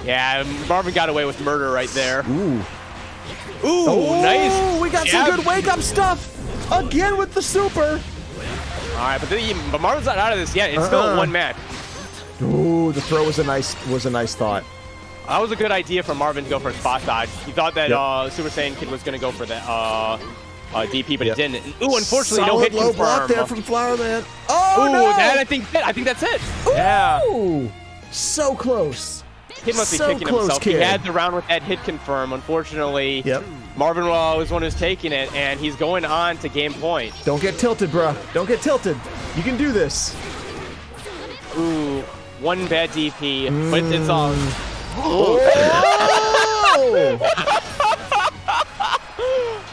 Yeah, Marvin got away with murder right there. Ooh. Ooh, nice. We got some good wake-up stuff. Again with the super. All right, but Marvin's not out of this yet. It's still one match. Ooh, the throw was a nice thought. That was a good idea for Marvin to go for a spot dodge. He thought that Super Saiyan Kid was going to go for that DP, but he didn't. Ooh, unfortunately, no hit low confirm. block there from Flowerman. Oh, no! That I think that's it. Ooh, yeah. So close. Kid must be so kicking close, himself. Kid. He had the round with that hit confirm. Unfortunately, Marvin was one who's taking it, and he's going on to game point. Don't get tilted, bro. Don't get tilted. You can do this. Ooh, one bad DP, but it's all. Oh!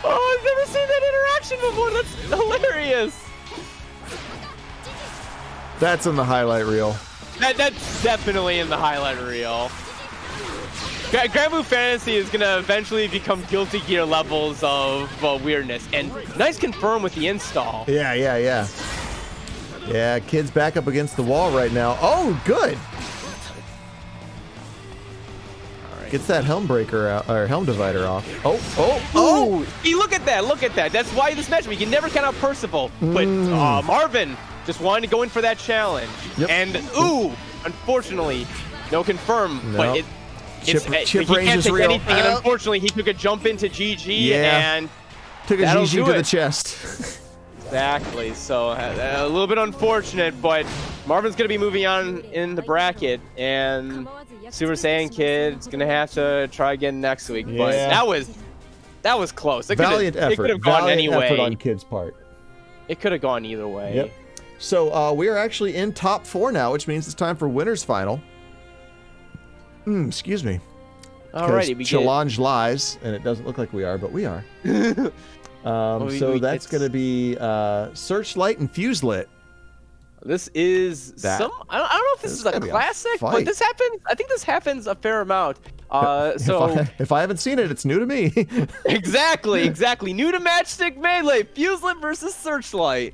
Oh, I've never seen that interaction before. That's hilarious. That's in the highlight reel. That's definitely in the highlight reel. Gran Blue Fantasy is gonna eventually become Guilty Gear levels of weirdness, and nice confirm with the install. Yeah. Yeah, Kid's back up against the wall right now. Oh, good. Gets that helm breaker out, or helm divider off. Oh! Hey, look at that! That's why this match, we can never count out Percival. But Marvin just wanted to go in for that challenge. Yep. And unfortunately, no confirm. No. But Chip he range can't is take real. anything, and unfortunately, he took a jump into GG and took a that'll GG do to it. the chest. Exactly. So a little bit unfortunate, but Marvin's gonna be moving on in the bracket, and Super Saiyan Kid's gonna have to try again next week. But that was close. It Valiant effort. It could have gone Valiant any way. effort on Kid's part. It could have gone either way. Yep. So we are actually in top 4 now, which means it's time for winners final. Excuse me. Alrighty, we challenge lies, and it doesn't look like we are, but we are. So that's going to be Searchlight and Fuselit. This is I don't know if this is a classic, but this happens. I think this happens a fair amount. If I haven't seen it, it's new to me. Exactly. New to Matchstick Melee, Fuselit versus Searchlight.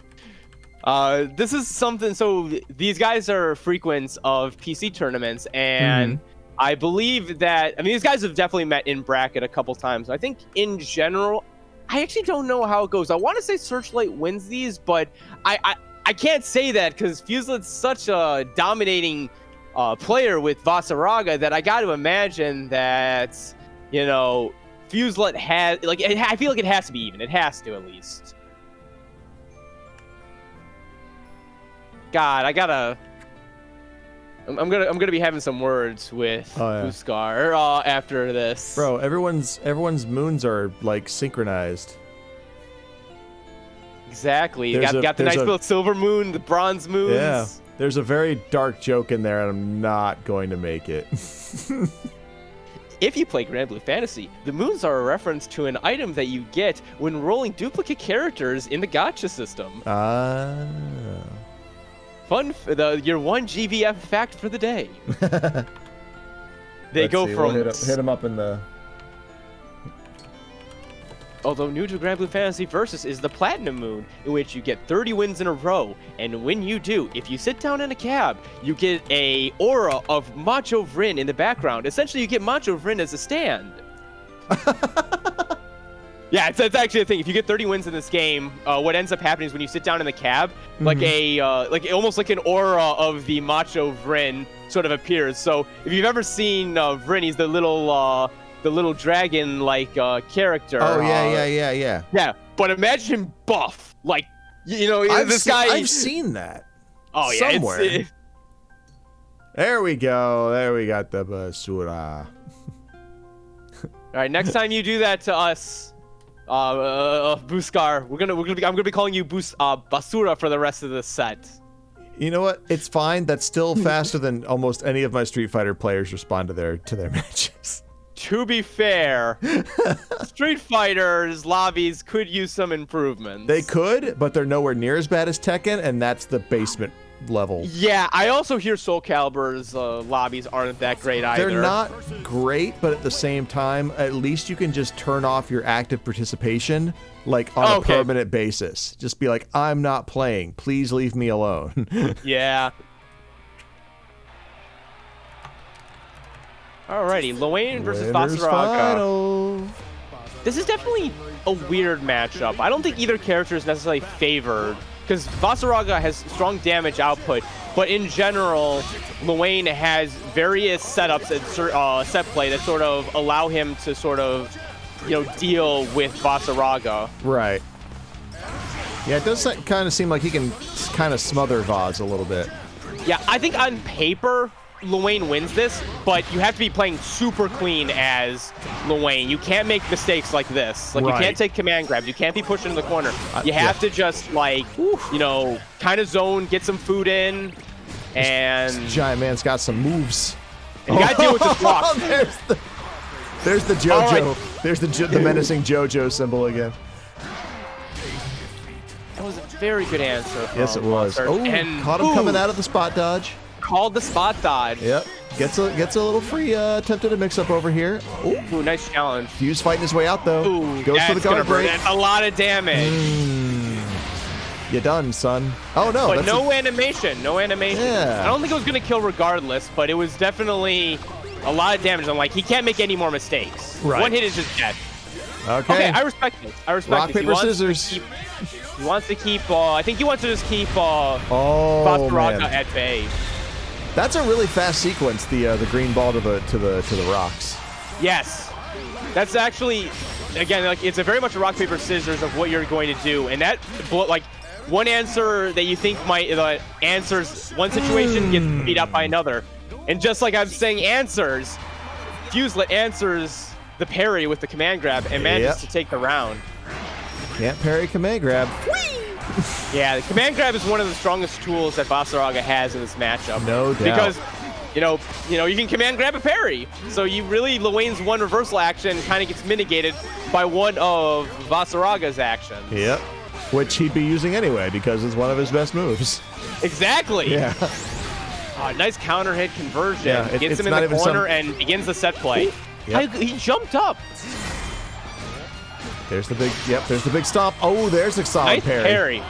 This is something. So these guys are frequents of PC tournaments, and I believe that these guys have definitely met in bracket a couple times. I think in general, I actually don't know how it goes. I want to say Searchlight wins these, but I can't say that because Fuselit's such a dominating player with Vaseraga that I got to imagine that, you know, Fuselit has, I feel like it has to be even. It has to, at least. God, I'm gonna be having some words with Buscar after this. Bro, everyone's moons are like synchronized. Exactly. You got the nice little silver moon, the bronze moons. Yeah. There's a very dark joke in there, and I'm not going to make it. If you play Gran Blue Fantasy, the moons are a reference to an item that you get when rolling duplicate characters in the gacha system. Fun, your one GBF fact for the day. They go from... We'll hit him up in the... Although new to Gran Blue Fantasy Versus is the Platinum Moon, in which you get 30 wins in a row. And when you do, if you sit down in a cab, you get a aura of Macho Vrin in the background. Essentially, you get Macho Vrin as a stand. Yeah, it's actually a thing. If you get 30 wins in this game, what ends up happening is when you sit down in the cab, like almost like an aura of the Macho Vrin sort of appears. So if you've ever seen Vrin, he's the little dragon-like character. Oh yeah. Yeah, but imagine him buff, like You know, this guy. I've seen that. Oh yeah, somewhere. There we go. There we got the basura. All right, next time you do that to us, Buskar, I'm gonna be calling you Basura for the rest of the set. You know what? It's fine. That's still faster than almost any of my Street Fighter players respond to their matches. To be fair, Street Fighter's lobbies could use some improvements. They could, but they're nowhere near as bad as Tekken, and that's the basement level. Yeah, I also hear Soul Calibur's lobbies aren't that great either. They're not great, but at the same time, at least you can just turn off your active participation, like on a permanent basis. Just be like, I'm not playing. Please leave me alone. Yeah. Alrighty, Lowain versus Vaseraga. This is definitely a weird matchup. I don't think either character is necessarily favored, because Vaseraga has strong damage output, but in general, Lowain has various setups and set play that sort of allow him to sort of, you know, deal with Vaseraga. Right. Yeah, it does kind of seem like he can kind of smother Vaz a little bit. Yeah, I think on paper, Lowain wins this, but you have to be playing super clean as Lowain. You can't make mistakes like this. Like, you can't take command grabs. You can't be pushed into the corner. You have to just, like, you know, kind of zone, get some food in, and... This giant man's got some moves. And you gotta deal with this block. There's the JoJo. Right. There's the menacing JoJo symbol again. That was a very good answer. Yes, it was. Monster. Oh, and caught him coming out of the spot dodge. Called the spot dodge. Yep. Gets a little free attempted a mix-up over here. Ooh, nice challenge. Fuse fighting his way out, though. Ooh, goes for the guard break. That's a lot of damage. You done, son. Oh, no. But no animation. No animation. Yeah. I don't think it was going to kill regardless, but it was definitely a lot of damage. I'm like, he can't make any more mistakes. Right. One hit is just dead. Okay. I respect it. I respect Rock, it. paper, scissors. He wants to keep, I think he wants to just keep Vaseraga at bay. That's a really fast sequence, the green ball to the rocks. Yes. That's actually, again, like, it's a very much a rock, paper, scissors of what you're going to do. And that, like, one answer that you think might answers one situation gets beat up by another. And just like I'm saying answers, Fuselit answers the parry with the command grab and manages to take the round. Can't parry command grab. Yeah, the command grab is one of the strongest tools that Vaseraga has in this matchup. No doubt. Because, you know, you can command grab a parry. So you really, Lowain's one reversal action kind of gets mitigated by one of Vaseraga's actions. Yep. Which he'd be using anyway because it's one of his best moves. Exactly. Yeah. Nice counter hit conversion. Yeah, Gets him in the corner and begins the set play. Yep. He jumped up. There's the big stomp. Oh, there's a solid nice parry.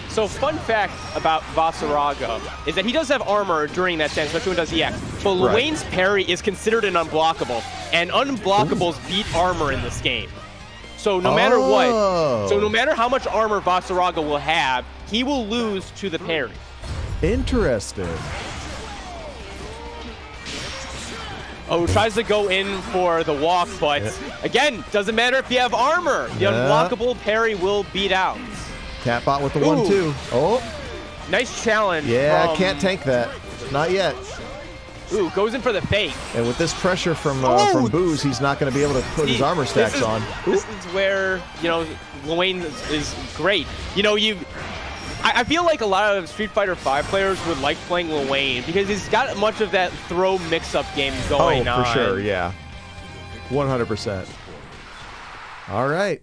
So fun fact about Vaseraga is that he does have armor during that stance, especially when he does EX. But Lowain's parry is considered an unblockable, and unblockables beat armor in this game. So no matter what, so no matter how much armor Vaseraga will have, he will lose to the parry. Interesting. Oh, tries to go in for the walk, but again, doesn't matter if you have armor. The unblockable parry will beat out. Catbot with the 1-2. Oh. Nice challenge. Yeah, can't tank that. Not yet. Ooh, goes in for the fake. And with this pressure from Booz, he's not going to be able to put his armor stacks on. This is where, you know, Lowain is great. You know, I feel like a lot of Street Fighter V players would like playing Lowain because he's got much of that throw mix-up game going on. Oh, for sure, yeah. 100%. All right.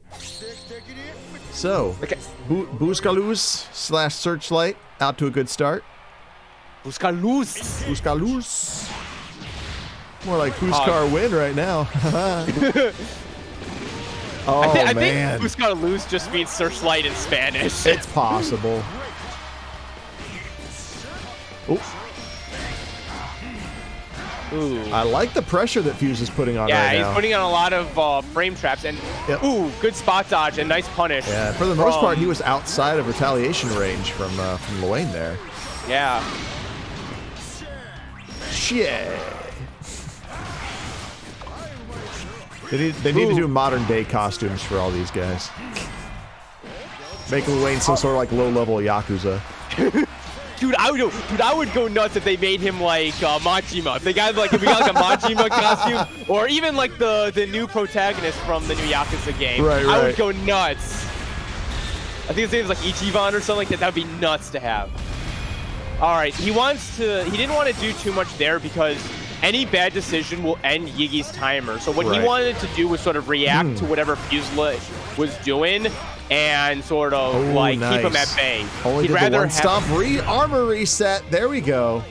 So, Buscarluz / Searchlight out to a good start. Buscarluz. Buscarluz. More like Buscar win right now. I think Buscarluz just means searchlight in Spanish. It's possible. Ooh. I like the pressure that Fuse is putting on right now. Yeah, he's putting on a lot of frame traps. And, ooh, good spot dodge and nice punish. Yeah, for the most part, he was outside of retaliation range from Lowain there. Yeah. Shit. They need to do modern day costumes for all these guys. Make Lowain some sort of like low-level Yakuza. Dude, I would go nuts if they made him like Majima. If we got like a Majima costume, or even like the new protagonist from the new Yakuza game. Right. I would go nuts. I think his name is like Ichiban or something like that. That'd be nuts to have. All right, he didn't want to do too much there because any bad decision will end Yigi's timer. So what he wanted to do was sort of react to whatever Fuselit was doing and sort of keep him at bay. Only did the one stomp armor reset. There we go.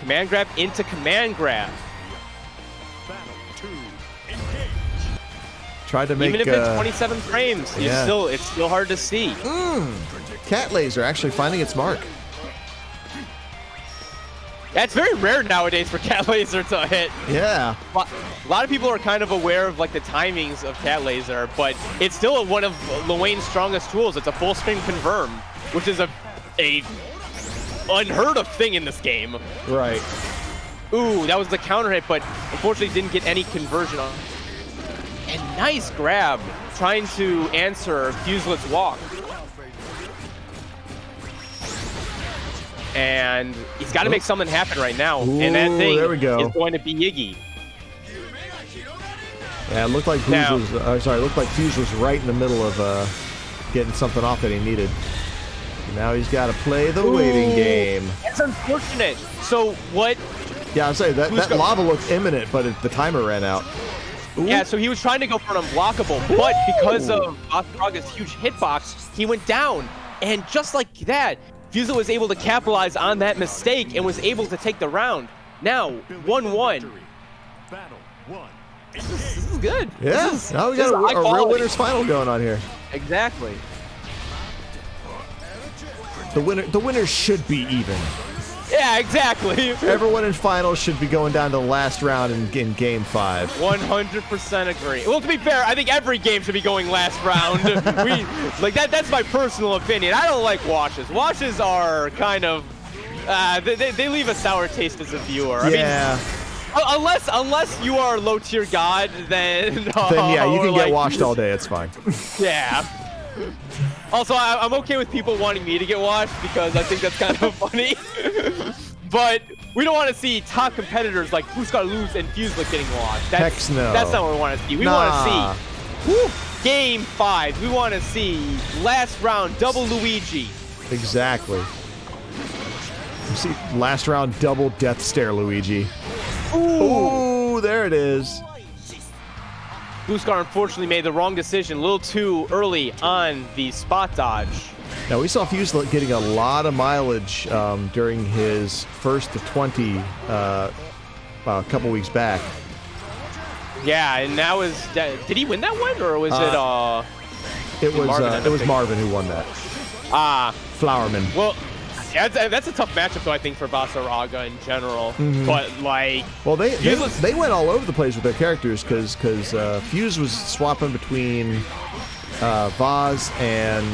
Command grab into command grab. Tried to make even if it's 27 frames, it's still hard to see. Cat laser actually finding its mark. That's very rare nowadays for cat laser to hit. Yeah. A lot of people are kind of aware of like the timings of cat laser, but it's still one of Lowain's strongest tools. It's a full screen confirm, which is a unheard of thing in this game. Right. Ooh, that was the counter hit, but unfortunately didn't get any conversion on. And nice grab, trying to answer Fuselit's walk. And he's got to make something happen right now. Ooh, and that thing there we go. is going to be Yigi. Yeah, it looked like Fuse was right in the middle of getting something off that he needed. Now he's got to play the waiting game. That's unfortunate. So what? Yeah, I'm saying that lava looked imminent, but the timer ran out. Ooh. Yeah, so he was trying to go for an unblockable, but because of Vasaraga's huge hitbox, he went down. And just like that, Fuselit was able to capitalize on that mistake and was able to take the round. Now, 1-1. This is good. Yeah, now we got a real winner's final going on here. Exactly. The winner should be even. Yeah, exactly. Everyone in finals should be going down to the last round in Game 5. 100% agree. Well, to be fair, I think every game should be going last round. That's my personal opinion. I don't like washes. Washes are kind of they leave a sour taste as a viewer. Yeah. I mean, unless you are low tier god, then yeah, you can get washed all day. It's fine. Yeah. Also, I'm okay with people wanting me to get washed because I think that's kind of funny. But we don't want to see top competitors like Buscarluz and Fuselit getting washed. Heck no. That's not what we want to see. We want to see Game 5. We want to see last round double Luigi. Exactly. You see last round double death stare Luigi. Ooh, there it is. Buscar unfortunately made the wrong decision a little too early on the spot dodge. Now, we saw Fuselit getting a lot of mileage during his first to 20 a couple weeks back. Yeah, and that was... did he win that one, or was it was Marvin who won that. Flowerman. Well, yeah, that's a tough matchup, though, I think, for Vaseraga in general. But, like... Well, they went all over the place with their characters because Fuse was swapping between Vaz and...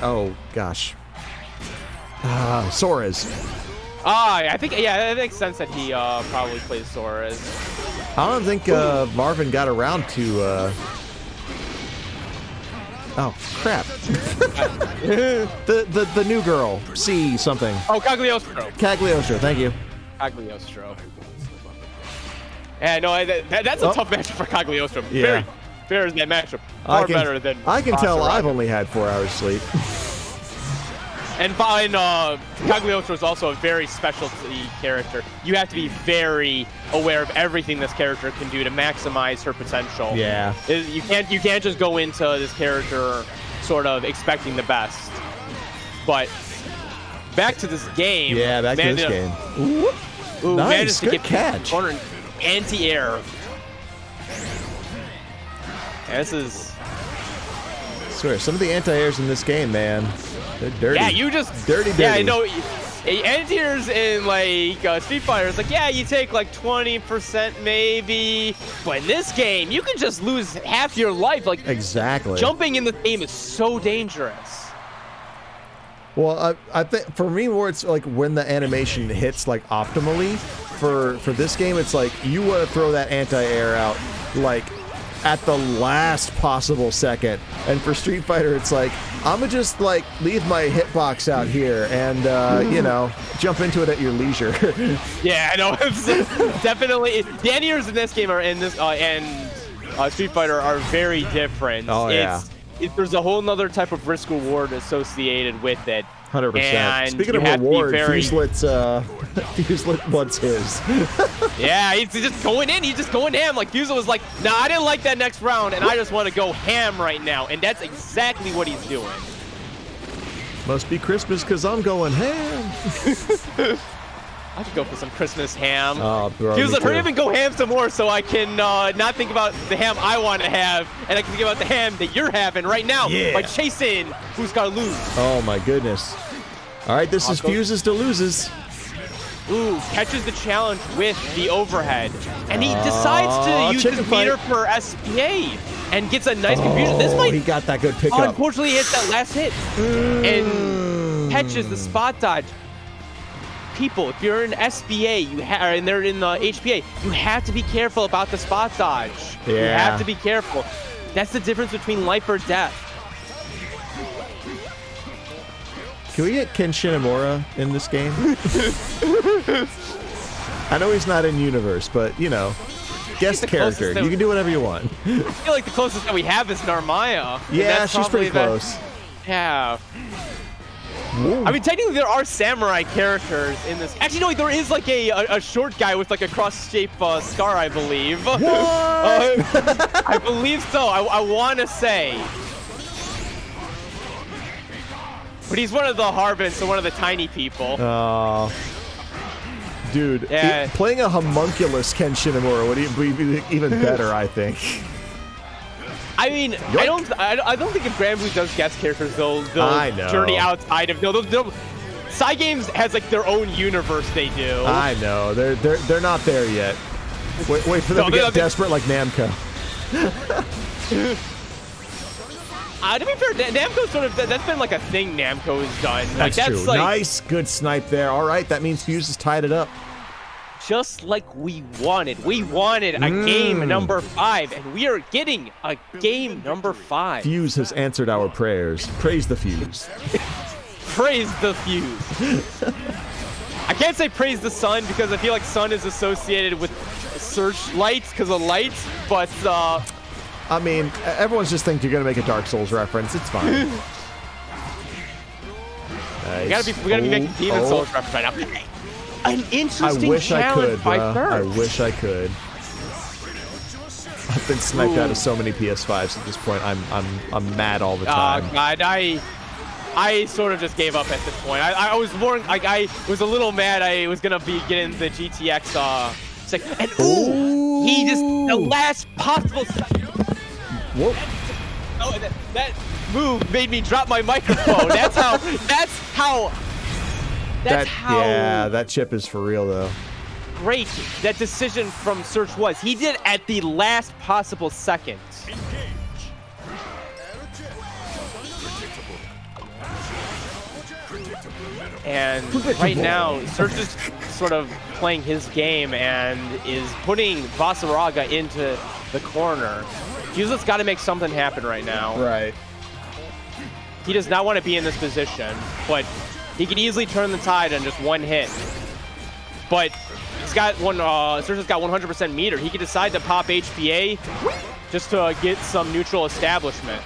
Oh, gosh. Soares. I think, yeah, that makes sense that he probably plays Soares. I don't think Marvin got around to... Oh, crap. the new girl. C something. Oh, Cagliostro. Cagliostro, thank you. Cagliostro. Yeah, no, that's a tough matchup for Cagliostro. Yeah. Very fair is that matchup. Far better than I can tell Vaseraga. I've only had 4 hours sleep. And Cagliostro is also a very specialty character. You have to be very aware of everything this character can do to maximize her potential. Yeah. You can't just go into this character sort of expecting the best. But back to this game. Yeah, back to this game. Ooh, nice, good catch. Corner anti-air. And this is... I swear, some of the anti-airs in this game, man. They're dirty. Yeah, you just... Dirty. Yeah, no, anti-airs in, like, Street Fighter, it's like, yeah, you take, like, 20% maybe. But in this game, you can just lose half your life. Like, exactly. Jumping in the game is so dangerous. Well, I think, for me, more it's, like, when the animation hits, like, optimally. For this game, it's like, you want to throw that anti-air out, like, at the last possible second. And for Street Fighter, it's like, I'm gonna just like leave my hitbox out here and you know, jump into it at your leisure. Yeah, I know. It's definitely the anti-airs in this game are in this and Street Fighter are very different. Oh yeah. There's a whole nother type of risk reward associated with it. 100%. Speaking of reward, Fuselit wants his. Yeah, he's just going in. He's just going ham. Like, Fuselit was like, nah, I didn't like that next round, and I just want to go ham right now. And that's exactly what he's doing. Must be Christmas because I'm going ham. I could go for some Christmas ham. Oh, bro, Fuselit, hurry up and go ham some more so I can not think about the ham I want to have, and I can think about the ham that you're having right now by chasing Buscarluz. Oh, my goodness. All right, this is Fuses to loses. Ooh, catches the challenge with the overhead. And he decides to use his meter for SPA and gets a nice confusion. This might... He got that good pickup. Unfortunately, hits that last hit. And catches the spot dodge. People, if you're in SBA and they're in the HPA, you have to be careful about the spot dodge. Yeah. You have to be careful. That's the difference between life or death. Can we get Ken Shinomura in this game? I know he's not in universe, but you know, guest character. You can do whatever you want. I feel like the closest that we have is Narmaya. Yeah, she's pretty close. Yeah. Whoa. I mean, technically, there are samurai characters in this. Actually, no, there is like a short guy with like a cross-shaped scar, I believe. What? I believe so. I want to say. But he's one of the Harbins, so one of the tiny people. Oh. Dude, yeah. Playing a homunculus Ken Shinomura would be even better, I think. I mean, Yoink. I don't think if Gran Blue does guest characters, they'll know. journey outside of Cygames has like their own universe they do. I know. They're not there yet. Wait for them to get desperate like Namco. To be fair, Namco sort of, that's been like a thing Namco has done. That's true. Like, nice, good snipe there. All right, that means Fuse has tied it up. Just like we wanted. We wanted a game number 5, and we are getting a game number 5. Fuse has answered our prayers. Praise the Fuse. Praise the Fuse. I can't say praise the sun because I feel like sun is associated with searchlights because of lights, but I mean, everyone's just thinking you're gonna make a Dark Souls reference. It's fine. Nice. We gotta be making Demon Souls reference right now. An interesting challenge by Third. I wish I could. I've been sniped out of so many PS5s at this point. I'm mad all the time. Oh God, I sort of just gave up at this point. I was more like I was a little mad. I was gonna be getting the GTX and he just the last possible. Whoa. That move made me drop my microphone. That's how. Yeah, that chip is for real though. Great that decision from Search was. He did at the last possible second. And right now, Search is sort of playing his game and is putting Vaseraga into the corner. Fuselet's got to make something happen right now. Right. He does not want to be in this position, but he could easily turn the tide on just one hit. But he's got one. Search has got 100% meter. He could decide to pop HPA just to get some neutral establishment.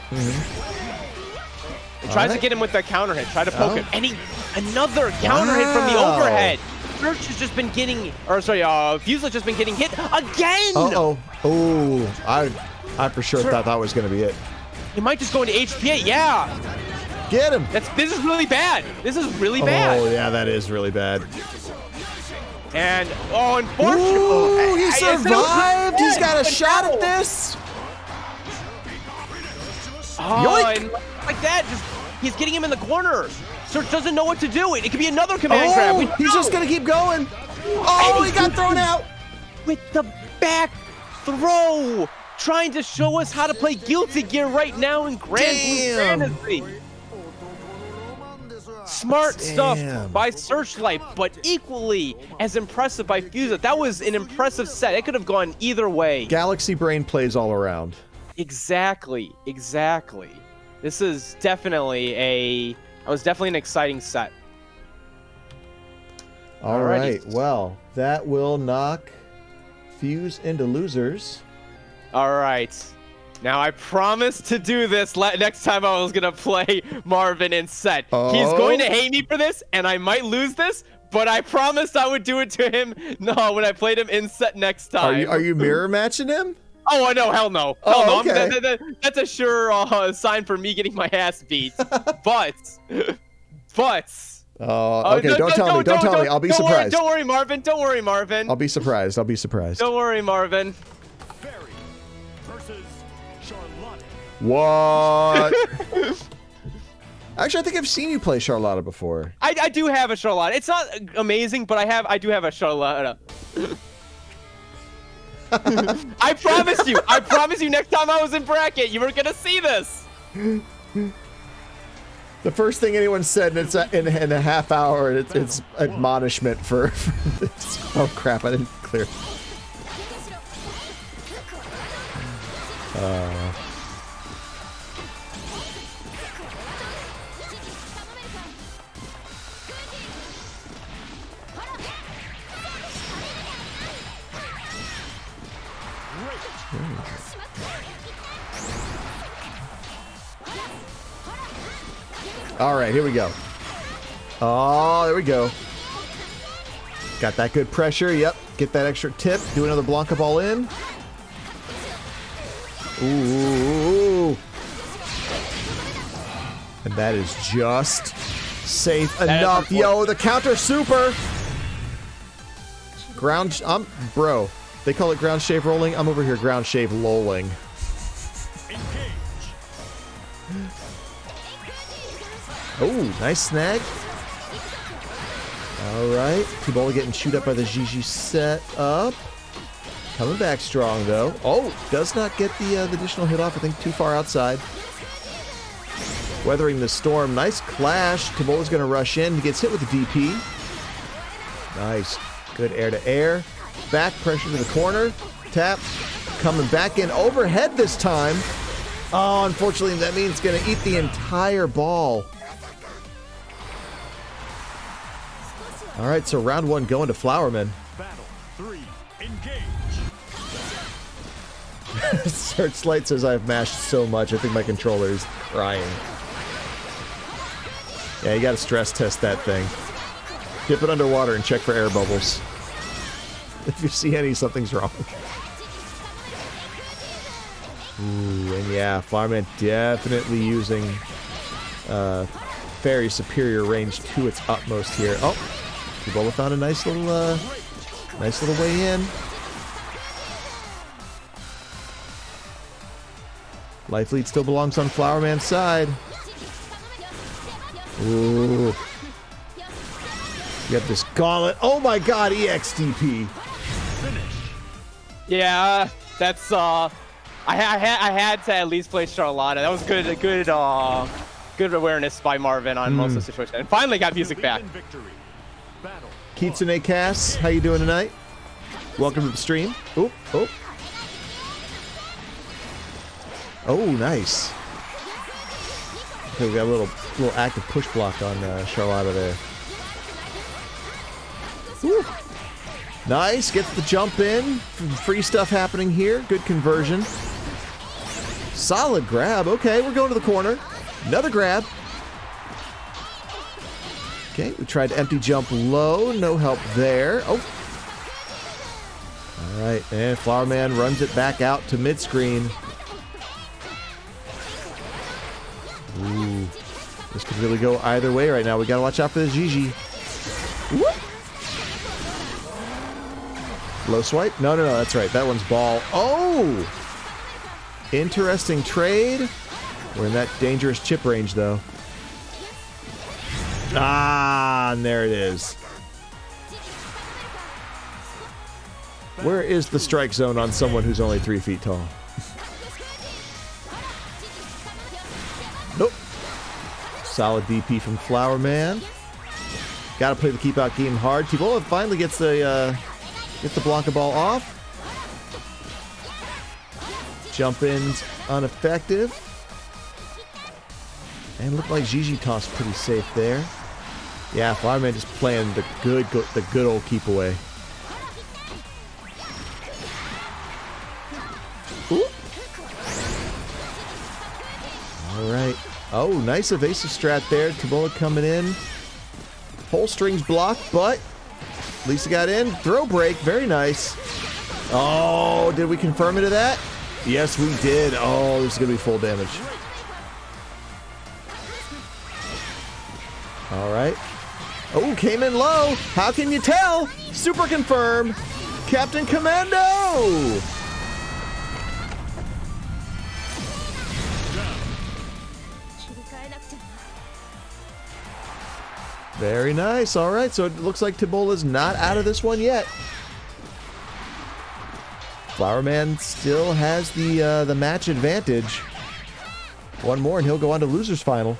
He tries to get him with that counter hit. Try to poke him. And another counter hit from the overhead. Search has just been getting, Fuselet's just been getting hit again. I for sure thought that was going to be it. He might just go into HPA. Yeah. Get him. This is really bad. This is really bad. Oh yeah, that is really bad. And unfortunately, he survived. He's got a shot at this. And like that, he's getting him in the corner. Search doesn't know what to do. It could be another command grab. He's just gonna keep going. Oh, he got thrown out with the back throw, trying to show us how to play Guilty Gear right now in Gran Blue Fantasy. Smart Damn. stuff by Searchlight, but equally as impressive by Fuselit. That was an impressive set. It could have gone either way. Galaxy Brain plays all around. Exactly. This is definitely an exciting set. All right. Well, that will knock Fuse into losers. All right. Now, I promised to do this next time I was going to play Marvin in set. Oh. He's going to hate me for this, and I might lose this, but I promised I would do it to him when I played him in set next time. Are you mirror matching him? Oh, no, hell no. Oh, Hell no. okay. That's a sure sign for me getting my ass beat. but... Okay, don't tell me. I'll be surprised. Don't worry, Marvin. I'll be surprised. Don't worry, Marvin. Ferry versus Charlotte. What? Actually, I think I've seen you play Charlotta before. I do have a Charlotte. It's not amazing, but I do have a Charlotte. I promised you next time I was in bracket, you were gonna see this. The first thing anyone said, and it's in a half hour, and it's admonishment for this. Oh crap! I didn't clear. All right, here we go. Oh, there we go. Got that good pressure. Yep. Get that extra tip. Do another Blanca ball in. Ooh. And that is just safe enough. Yo, the counter super. Bro, they call it ground shave rolling. I'm over here ground shave lolling. Oh, nice snag. All right. Tbola getting chewed up by the GG set up. Coming back strong, though. Oh, does not get the additional hit off. I think too far outside. Weathering the storm. Nice clash. Tbola's going to rush in. He gets hit with the DP. Nice. Good air to air. Back pressure to the corner. Tap. Coming back in overhead this time. Oh, unfortunately, that means it's going to eat the entire ball. All right, so round one going to Flowerman. Battle 3, engage. Searchlight says I've mashed so much, I think my controller is crying. Yeah, you got to stress test that thing. Dip it underwater and check for air bubbles. If you see any, something's wrong. Ooh, and yeah, Flowerman definitely using Ferry's superior range to its utmost here. Oh, Tbola found a nice little way in. Life lead still belongs on Flowerman's side. Ooh. You got this gauntlet. Oh my god, EXDP. Yeah, that's I had to at least play Charlotta. That was good awareness by Marvin on most of the situation. And finally got music back. Kitsune Cass, how you doing tonight? Welcome to the stream. Oh. Oh, nice. Okay, we got a little active push block on Charlotta there. Woo. Nice, gets the jump in. Free stuff happening here. Good conversion. Solid grab. Okay, we're going to the corner. Another grab. Okay, we tried to empty jump low. No help there. Oh. All right, and Flowerman runs it back out to mid-screen. Ooh. This could really go either way right now. We got to watch out for the GG. Whoop. Low swipe? No, that's right. That one's ball. Oh! Interesting trade. We're in that dangerous chip range, though. Ah, and there it is. Where is the strike zone on someone who's only 3 feet tall? Solid DP from Flowerman. Got to play the keep out game hard. Tbola finally gets the Blanca ball off. Jump ins ineffective. And looked like Gigi tossed pretty safe there. Yeah, Flowerman just playing the good old keep away. Ooh. All right. Oh, nice evasive strat there. Tbola coming in. Whole strings blocked, but Lisa got in. Throw break. Very nice. Oh, did we confirm into that? Yes, we did. Oh, this is going to be full damage. All right. Oh, came in low. How can you tell? Super confirm. Captain Commando. Very nice. All right, so it looks like Tbola's not out of this one yet. Flowerman still has the match advantage. One more and he'll go on to loser's final.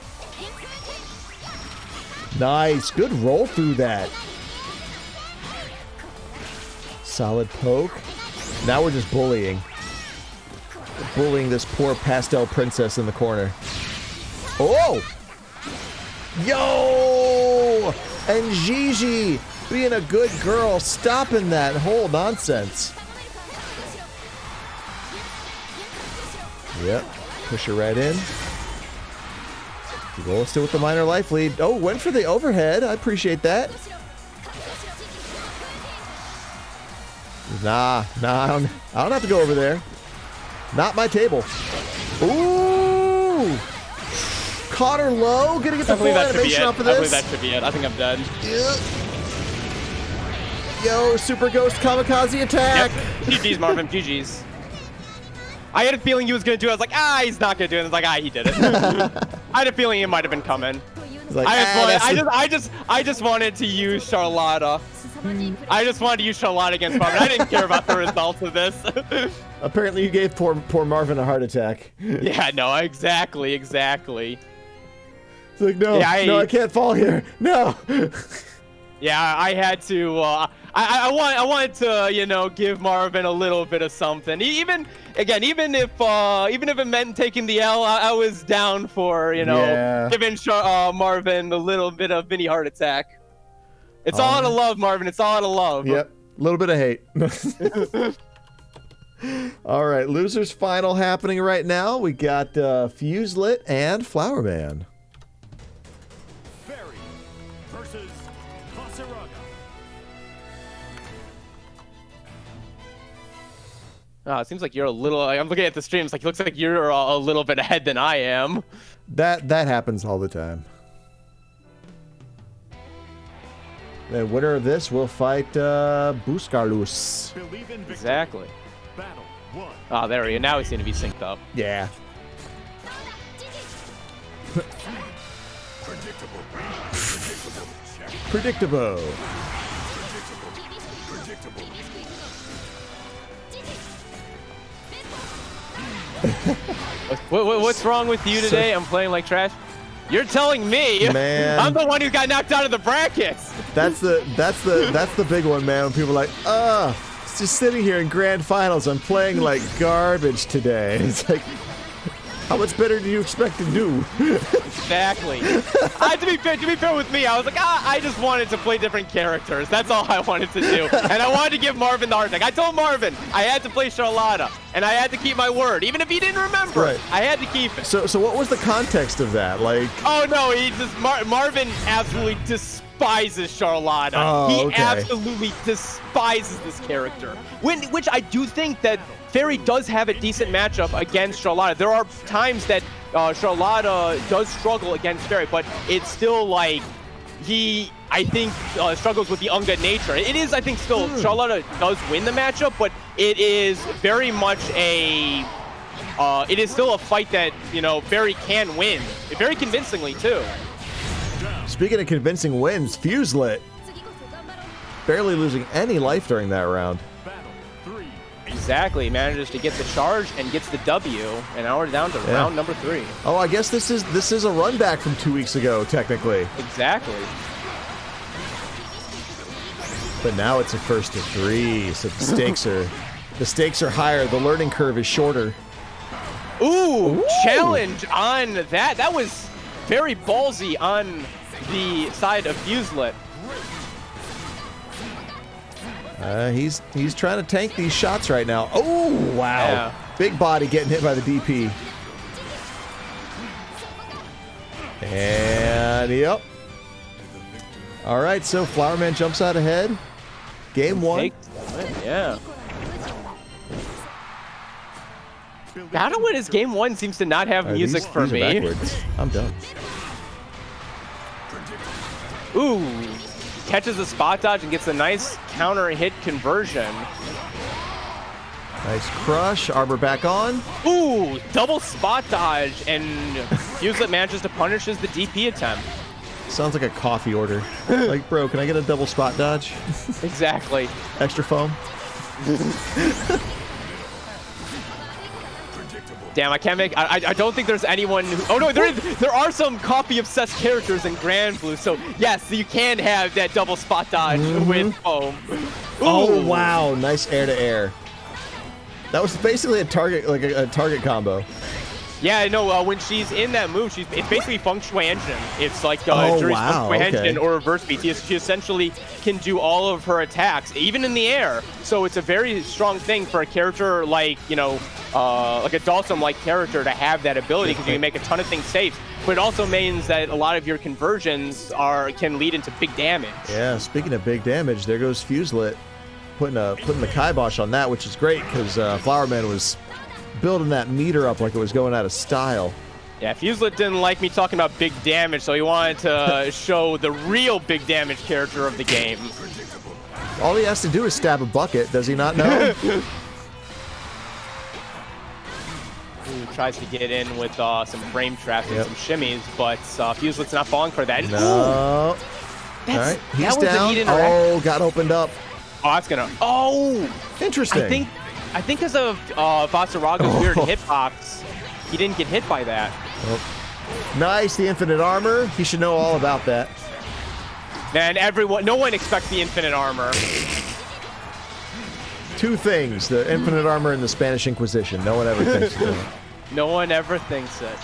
Nice. Good roll through that. Solid poke. Now we're just bullying. Bullying this poor pastel princess in the corner. Oh! Yo! And Gigi being a good girl, stopping that whole nonsense. Yep. Push her right in. Tbola still with the minor life lead. Oh, went for the overhead. I appreciate that. Nah, I don't have to go over there. Not my table. Ooh! Caught her low. Gonna get the full animation off of this. I believe that should be it. I think I'm dead. Yep. Yo, Super Ghost Kamikaze attack. Yep. GG's, Marvin. GG's. I had a feeling he was gonna do it. I was like, he's not gonna do it. I was like, he did it. I had a feeling it might have been coming. Like, I just wanted to use Charlotta. I just wanted to use Charlotta against Marvin. I didn't care about the results of this. Apparently, you gave poor Marvin a heart attack. Yeah, no, exactly. It's like, no, no, I can't fall here. No. Yeah, I had to. I wanted to, you know, give Marvin a little bit of something. Even if it meant taking the L, I was down for, you know, giving Marvin a little bit of mini heart attack. It's all out of love, Marvin. It's all out of love. Yep, a little bit of hate. All right, losers final happening right now. We got Fuselit and Flowerman. Ferry versus Vaseraga. It seems like you're a little. I'm looking at the stream. It's like it looks like you're a little bit ahead than I am. That happens all the time. The winner of this will fight Buscarluz. Exactly. Battle one. Oh, there we go. Now we seem to be synced up. Yeah. Predictable. What's wrong with you today? I'm playing like trash. You're telling me. Man. I'm the one who got knocked out of the brackets. That's the big one, man. When people are like, it's just sitting here in grand finals. I'm playing like garbage today. It's like, how much better do you expect to do? Exactly. To be fair with me, I was like, I just wanted to play different characters. That's all I wanted to do. And I wanted to give Marvin the heart attack. I told Marvin I had to play Charlotta, and I had to keep my word. Even if he didn't remember, right. I had to keep it. So what was the context of that? Like, oh no, he just Marvin absolutely despises Charlotta. Oh, he okay. absolutely despises this character. Which I do think that Ferry does have a decent matchup against Charlotta. There are times that Charlotta does struggle against Ferry, but it's still like I think struggles with the ungood nature. It is, I think, still Charlotta does win the matchup, but it is very much a it is still a fight that, you know, Ferry can win very convincingly too. Speaking of convincing wins, Fuselit barely losing any life during that round. Exactly. Manages to get the charge and gets the W, and now we're down to round number 3. Oh, I guess this is a run back from 2 weeks ago, technically. Exactly. But now it's a first to 3, so the stakes are higher. The learning curve is shorter. Ooh, challenge on that. That was very ballsy on the side of Fuselit. He's trying to tank these shots right now. Oh, wow. Yeah. Big body getting hit by the DP. And, yep. All right, so Flowerman jumps out ahead. Game 1. Yeah. How to win his game 1 seems to not have music for these me. Are backwards. I'm done. Ooh. Catches a spot dodge and gets a nice counter hit conversion. Nice crush. Arbor back on. Ooh, double spot dodge, and Fuselit manages to punish the DP attempt. Sounds like a coffee order. Like, bro, can I get a double spot dodge? Exactly. Extra foam. Damn, I can't make. I don't think there's anyone who. Oh no, there are some coffee obsessed characters in Gran Blue. So yes, you can have that double spot dodge with foam. Ooh. Oh wow, nice air to air. That was basically a target, like a target combo. Yeah, no. When she's in that move, it's basically Feng Shui Engine. It's like wow, Feng Shui Engine okay. or reverse beat. She essentially can do all of her attacks, even in the air. So it's a very strong thing for a character like like a Dalsum-like character to have that ability, because you can make a ton of things safe. But it also means that a lot of your conversions can lead into big damage. Yeah, speaking of big damage, there goes Fuselit putting the kibosh on that, which is great because Flowerman was building that meter up like it was going out of style. Yeah, Fuselit didn't like me talking about big damage, so he wanted to show the real big damage character of the game. All he has to do is stab a bucket, does he not know? Ooh, tries to get in with some frame traps and some shimmies, but Fuselit's not falling for that. No. Ooh, all right, he's that was down. A neat interaction. Oh, got opened up. Oh, that's gonna. Oh, interesting. I think because of Vaseraga's weird hitbox, he didn't get hit by that. Oh. Nice, the infinite armor. He should know all about that. Man, no one expects the infinite armor. Two things: the infinite armor and the Spanish Inquisition. No one ever thinks of it. No one ever thinks it.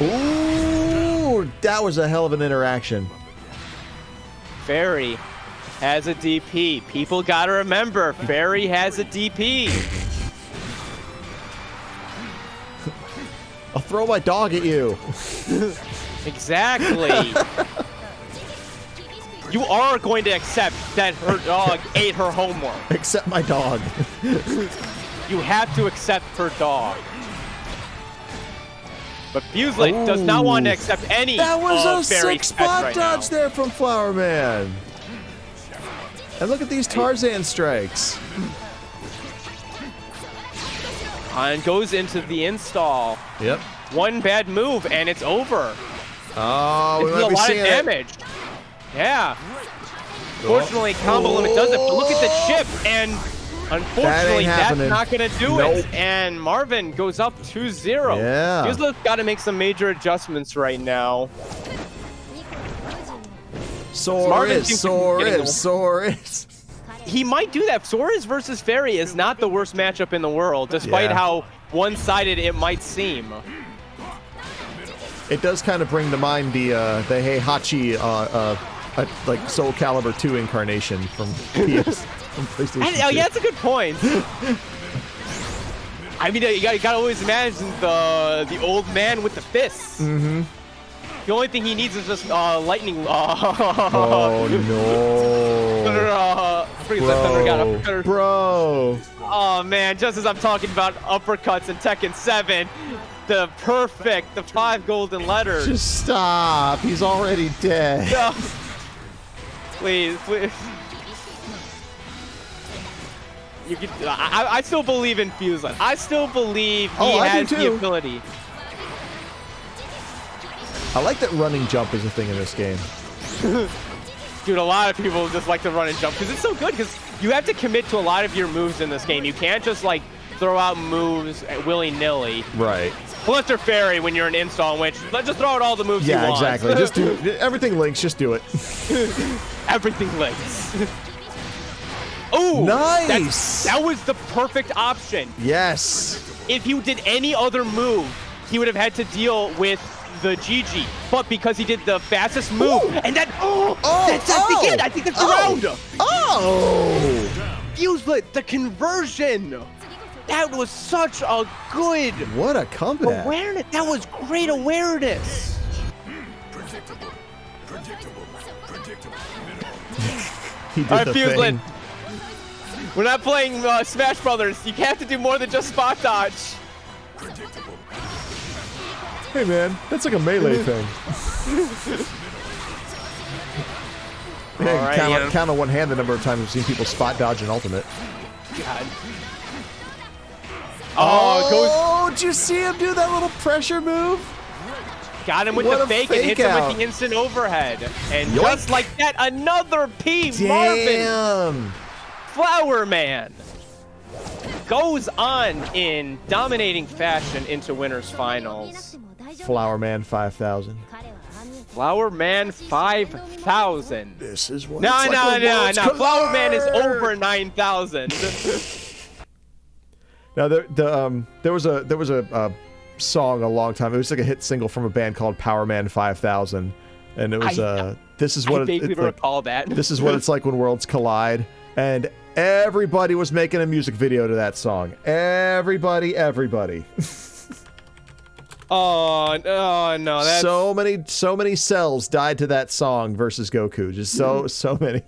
Ooh, that was a hell of an interaction. Ferry has a DP. People gotta remember, Ferry has a DP. I'll throw my dog at you. Exactly. You are going to accept that her dog ate her homework. Accept my dog. You have to accept her dog. But Fuselit does not want to accept any that was of a Ferry's sick pets spot right dodge now. there from Flowerman. And look at these Tarzan strikes. And goes into the install. Yep. One bad move and it's over. Oh, we It's might a be lot of seeing damage. Yeah. Fortunately, combo limit does it, but look at the chip, and unfortunately, that's not going to do it. And Marvin goes up 2-0. Yeah. Fuselit got to make some major adjustments right now. Soaris. He might do that. Soaris versus Ferry is not the worst matchup in the world, despite how one-sided it might seem. It does kind of bring to mind the Heihachi like Soul Calibur 2 incarnation from PS, from PlayStation 2. Oh yeah, that's a good point. I mean, you gotta always imagine the old man with the fists. Mm-hmm. The only thing he needs is just lightning. Oh no! Bro. Oh man, just as I'm talking about uppercuts in Tekken 7, the 5 golden letters. Just stop. He's already dead. No. Please. You can, I still believe in Fuselit. I still believe he has the ability. I like that running jump is a thing in this game. Dude, a lot of people just like to run and jump because it's so good because you have to commit to a lot of your moves in this game. You can't just like throw out moves willy-nilly. Right. Unless they're Ferry when you're an install, in which let's just throw out all the moves you want. Yeah, exactly. Just do everything links. Just do it. Everything links. Oh, nice. That was the perfect option. Yes. If he did any other move, he would have had to deal with the GG. But because he did the fastest move, and that that's the end. I think that's the round. Oh. Fuselit, the conversion. That was such a good What a comeback. awareness. That was great awareness. Predictable. He did All right, the Fuselit. thing. We're not playing Smash Brothers. You have to do more than just spot dodge. Hey man, that's like a melee thing. Hey, Alright, count on one hand the number of times we've seen people spot dodge an ultimate. God. Oh, did you see him do that little pressure move? Got him with What the a fake and hits him out. with the instant overhead. And Yoink. just like that, another P. Marvin Damn. Flowerman goes on in dominating fashion into winners finals. Flowerman 5000. Flowerman 5000. This is what No. it's like when worlds Flowerman is collide. over 9,000. Now there was a song a long time. It was like a hit single from a band called Powerman 5000, and it was this is what I vaguely recall that. This is what it's like when worlds collide, and everybody was making a music video to that song. Everybody. Oh no, that's so many cells died to that song versus Goku. Just so many.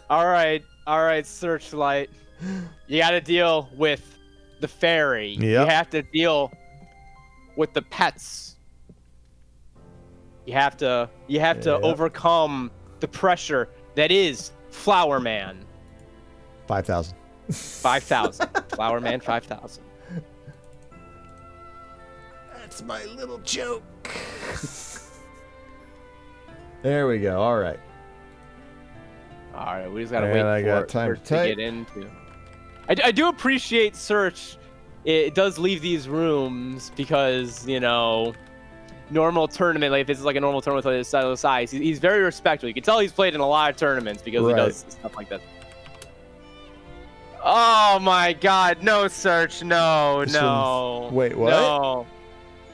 all right, Searchlight. You got to deal with the Ferry. Yep. You have to deal with the pets. You have to overcome the pressure that is Flowerman. 5000. 5000. Flowerman 5000. That's my little joke. There we go. All right. All right, we just gotta And wait I for got time Search to to type. get into. I do appreciate Search. It does leave these rooms because, you know, normal tournament, like if it's like a normal tournament with this size, he's very respectful. You can tell he's played in a lot of tournaments because he does stuff like that. Oh my God! No, Search! No. Wait, what? No.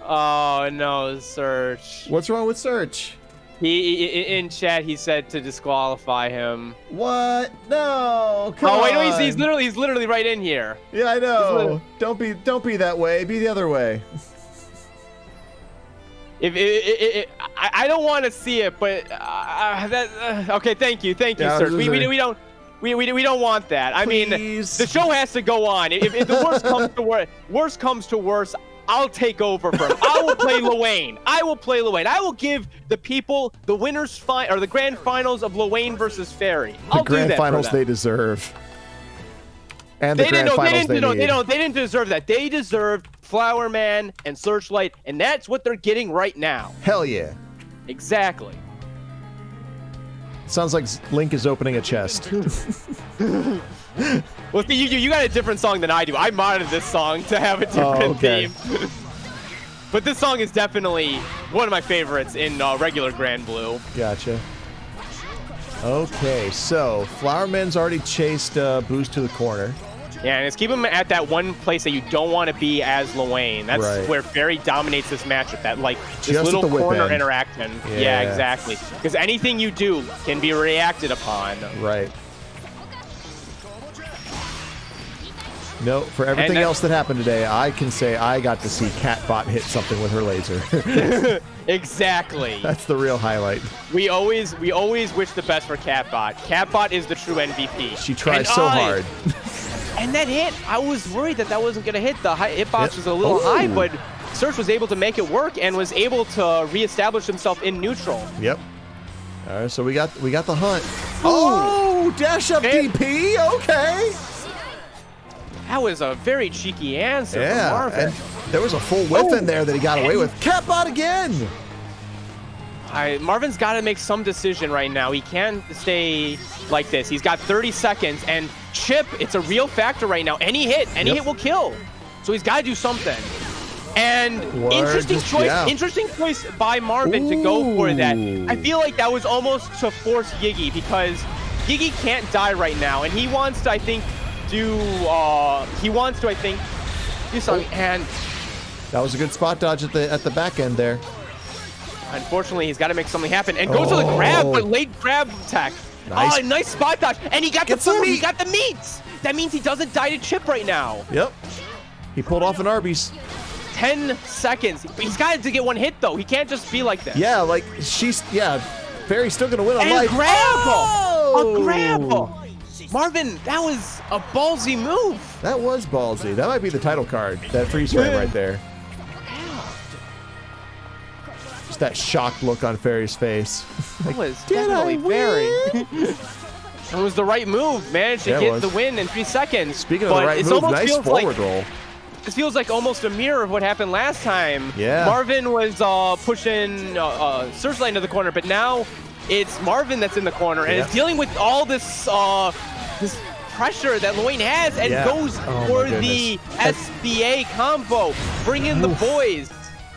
Oh no, Search! What's wrong with Search? He in chat he said to disqualify him. What? No. Come Oh wait, no, on. he's literally right in here. Yeah, I know. Don't be that way. Be the other way. I don't want to see it, but okay. Thank you, Yeah, Search. We don't want that. I mean, Please. the show has to go on. If the worst comes to worst, I'll take over for him. I will play Lowain. I will give the people the the grand finals of Lowain versus Ferry. The grand finals they deserve. And the grand finals they need. They didn't deserve that. They deserved Flowerman and Searchlight, and that's what they're getting right now. Hell yeah. Exactly. Sounds like Link is opening a chest. Well, see, you got a different song than I do. I modded this song to have a different theme. But this song is definitely one of my favorites in regular Grand Blue. Gotcha. Okay, so Flowerman's already chased Boost to the corner. Yeah, and it's keep him at that one place that you don't want to be as Lowain. That's where Ferry dominates this matchup. That like this Just little at the whip corner end. interaction. Yeah. Yeah, exactly. Because anything you do can be reacted upon. Right. No, for everything else that happened today, I can say I got to see Catbot hit something with her laser. Exactly. That's the real highlight. We always wish the best for Catbot. Catbot is the true MVP. She tries so hard. And that hit, I was worried that wasn't going to hit. The hitbox was a little high, but Search was able to make it work and was able to reestablish himself in neutral. Yep. All right, so we got the hunt. Oh, dash up DP. Okay. That was a very cheeky answer from Yeah, Marvin. and there was a full whiff in there that he got away with. Catbot again. Marvin's got to make some decision right now. He can't stay like this. He's got 30 seconds, and Chip, it's a real factor right now. Any hit will kill. So he's got to do something. And interesting choice by Marvin to go for that. I feel like that was almost to force Giggy, because Giggy can't die right now, and he wants to, I think, do something. And that was a good spot dodge at the back end there. Unfortunately, he's got to make something happen and goes for the grab, but late grab attack. Nice. Oh, nice spot dodge, and he got the food. He got the meats. That means he doesn't die to Chip right now. Yep. He pulled off an Arby's. 10 seconds. He's got to get one hit, though. He can't just be like this. Yeah, like, Ferry's still going to win on life. A grab! Marvin, that was a ballsy move. That was ballsy. That might be the title card. That freeze frame right there. Just that shocked look on Ferry's face. That was definitely Ferry. It was the right move. Managed to get the win in 3 seconds. Speaking of the right move, nice forward roll. This feels like almost a mirror of what happened last time. Yeah. Marvin was pushing Searchlight into the corner, but now it's Marvin that's in the corner and is dealing with all this this pressure that Lowain has, and goes for the SBA combo. Bring in the boys.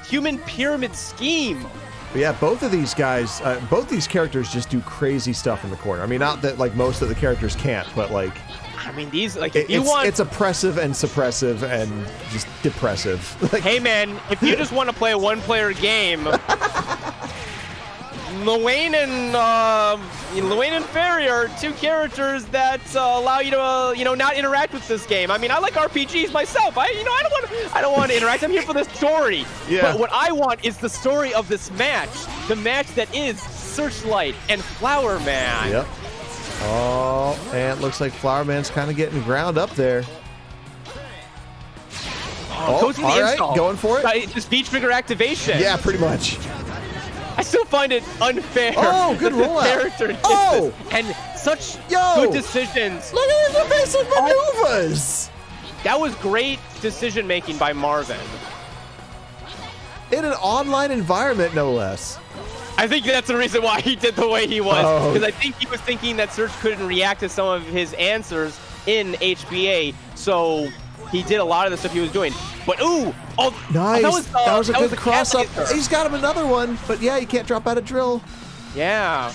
Human pyramid scheme. But yeah, both of these guys, both these characters just do crazy stuff in the corner. I mean, not that like most of the characters can't, but like, I mean, these like it's oppressive and suppressive and just depressive. Like, hey man, if you just want to play a one-player game, Lowain and Ferry are two characters that allow you to not interact with this game. I mean, I like RPGs myself. I don't want to interact. I'm here for the story. Yeah. But what I want is the story of this match, the match that is Searchlight and Flowerman. Yep. Oh, and it looks like Flowerman's kind of getting ground up there. All right, going for it. Just V trigger activation. Yeah, pretty much. I still find it unfair. Oh, good rollout. And such good decisions. Look at his evasive maneuvers. That was great decision making by Marvin. In an online environment, no less. I think that's the reason why he did the way he was. Because I think he was thinking that Search couldn't react to some of his answers in HBA. So he did a lot of the stuff he was doing. But nice. That was a good cross up. He's got him another one. But yeah, you can't drop out a drill. Yeah.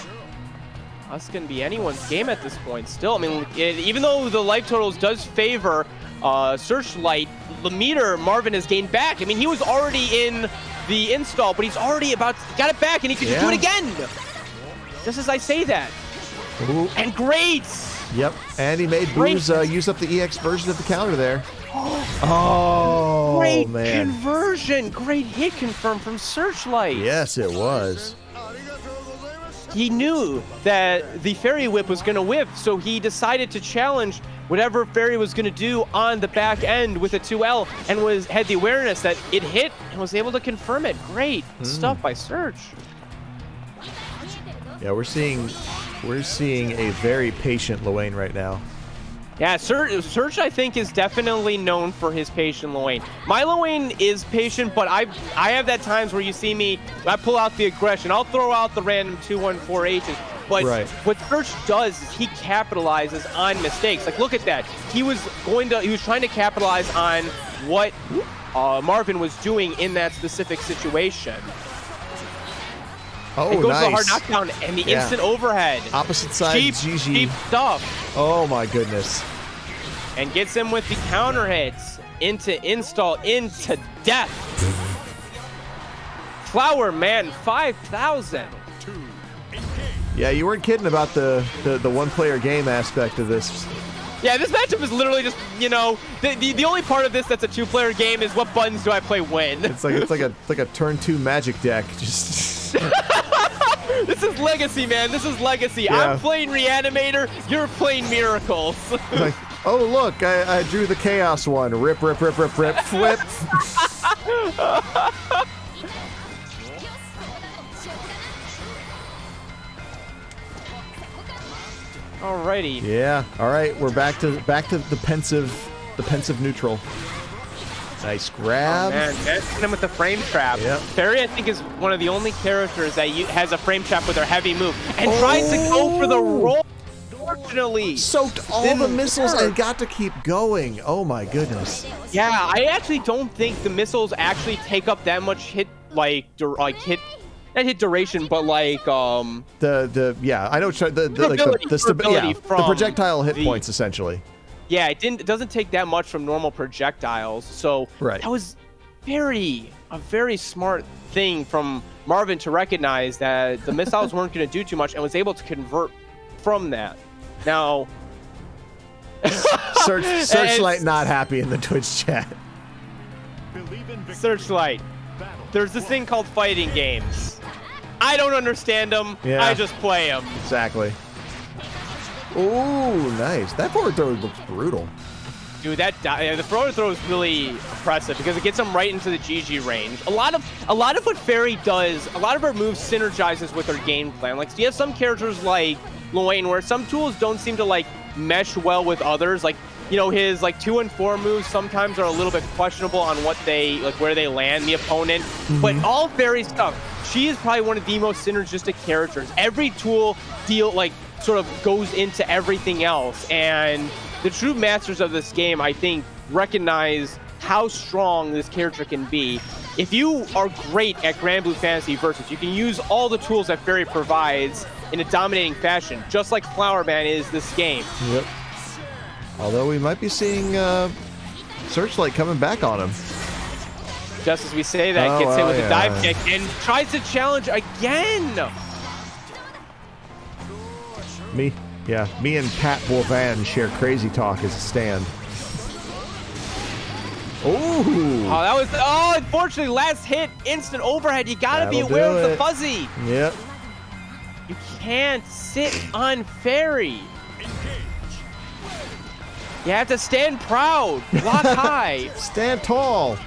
That's going to be anyone's game at this point still. I mean, even though the life totals does favor Searchlight, the meter Marvin has gained back. I mean, he was already in the install, but he's already got it back, and he can just do it again. Just as I say that. Ooh. And great. Yep. And he made Booze use up the EX version of the counter there. Oh, great man. Conversion. Great hit confirmed from Searchlight. Yes, it was. He knew that the Ferry whip was going to whip, so he decided to challenge whatever Ferry was going to do on the back end with a 2L, and had the awareness that it hit and was able to confirm it. Great stuff by Search. Yeah, we're seeing a very patient Lowain right now. Yeah, Search I think is definitely known for his patient Lowain. My Lowain is patient, but I have that times where you see me, I pull out the aggression. I'll throw out the random 2-1-4H's. But what Search does is he capitalizes on mistakes. Like, look at that. He was trying to capitalize on what Marvin was doing in that specific situation. Oh, it goes nice. for the hard knockdown and the instant overhead. Opposite side, GG. Cheap stuff. Oh my goodness. And gets him with the counter hits into install, into death. Flowerman 5,000. Yeah, you weren't kidding about the one-player game aspect of this. Yeah, this matchup is literally just, the only part of this that's a two-player game is what buttons do I play when. It's like a turn 2 magic deck. Just This is legacy, man. This is legacy. Yeah. I'm playing Reanimator. You're playing Miracles. Like, oh look, I drew the chaos one. Rip, rip, rip, rip, rip, flip. Alrighty. Yeah. All right, we're back to the pensive neutral. Nice grab. Oh, man, hitting him with the frame trap. Yep. Ferry, I think, is one of the only characters that has a frame trap with her heavy move and tries to go for the roll. Unfortunately, soaked all the missiles and got to keep going. Oh my goodness. Yeah, I actually don't think the missiles actually take up that much hit, not hit duration, but like yeah, I know the stability from the projectile hit points essentially. Yeah, it doesn't take that much from normal projectiles, so right. That was a very smart thing from Marvin to recognize that the missiles weren't going to do too much and was able to convert from that. Now, Searchlight not happy in the Twitch chat. Searchlight, there's this thing called fighting games. I don't understand them. Yeah. I just play them. Exactly. Ooh, nice. That forward throw looks brutal. Dude, the forward throw is really impressive because it gets him right into the GG range. A lot of what Ferry does, a lot of her moves synergizes with her game plan. Like, so you have some characters like Lowain where some tools don't seem to like mesh well with others. Like, you know, his like 2 and 4 moves sometimes are a little bit questionable on what they where they land the opponent. But all Ferry stuff, she is probably one of the most synergistic characters. Every tool sort of goes into everything else, and the true masters of this game, I think, recognize how strong this character can be. If you are great at Grand Blue Fantasy Versus, you can use all the tools that Ferry provides in a dominating fashion, just like Flowerman is this game. Yep. Although we might be seeing Searchlight coming back on him. Just as we say that, gets hit with a dive kick and tries to challenge again. Me and Pat Bourvan share crazy talk as a stand. Ooh. Oh, that was, unfortunately, last hit, instant overhead. You gotta be aware of the fuzzy. Yep. You can't sit on Ferry. You have to stand proud, block high. Stand tall.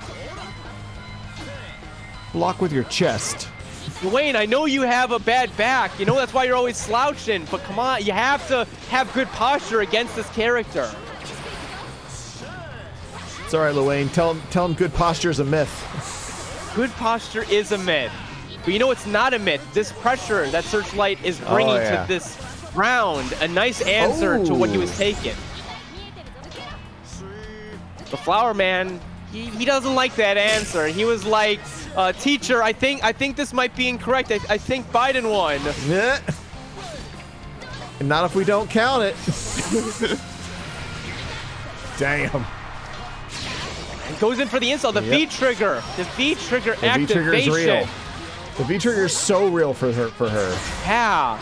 Block with your chest. Lowain, I know you have a bad back. You know that's why you're always slouching. But come on, you have to have good posture against this character. It's all right, Lowain. Tell him good posture is a myth. Good posture is a myth. But you know it's not a myth. This pressure that Searchlight is bringing to this round, a nice answer to what he was taking. The Flowerman, he doesn't like that answer. He was like, teacher, I think this might be incorrect. I think Biden won. Yeah. And not if we don't count it. Damn. And goes in for the insult. The V trigger. The V trigger activation. The V trigger is real. The V trigger is so real for her. Yeah.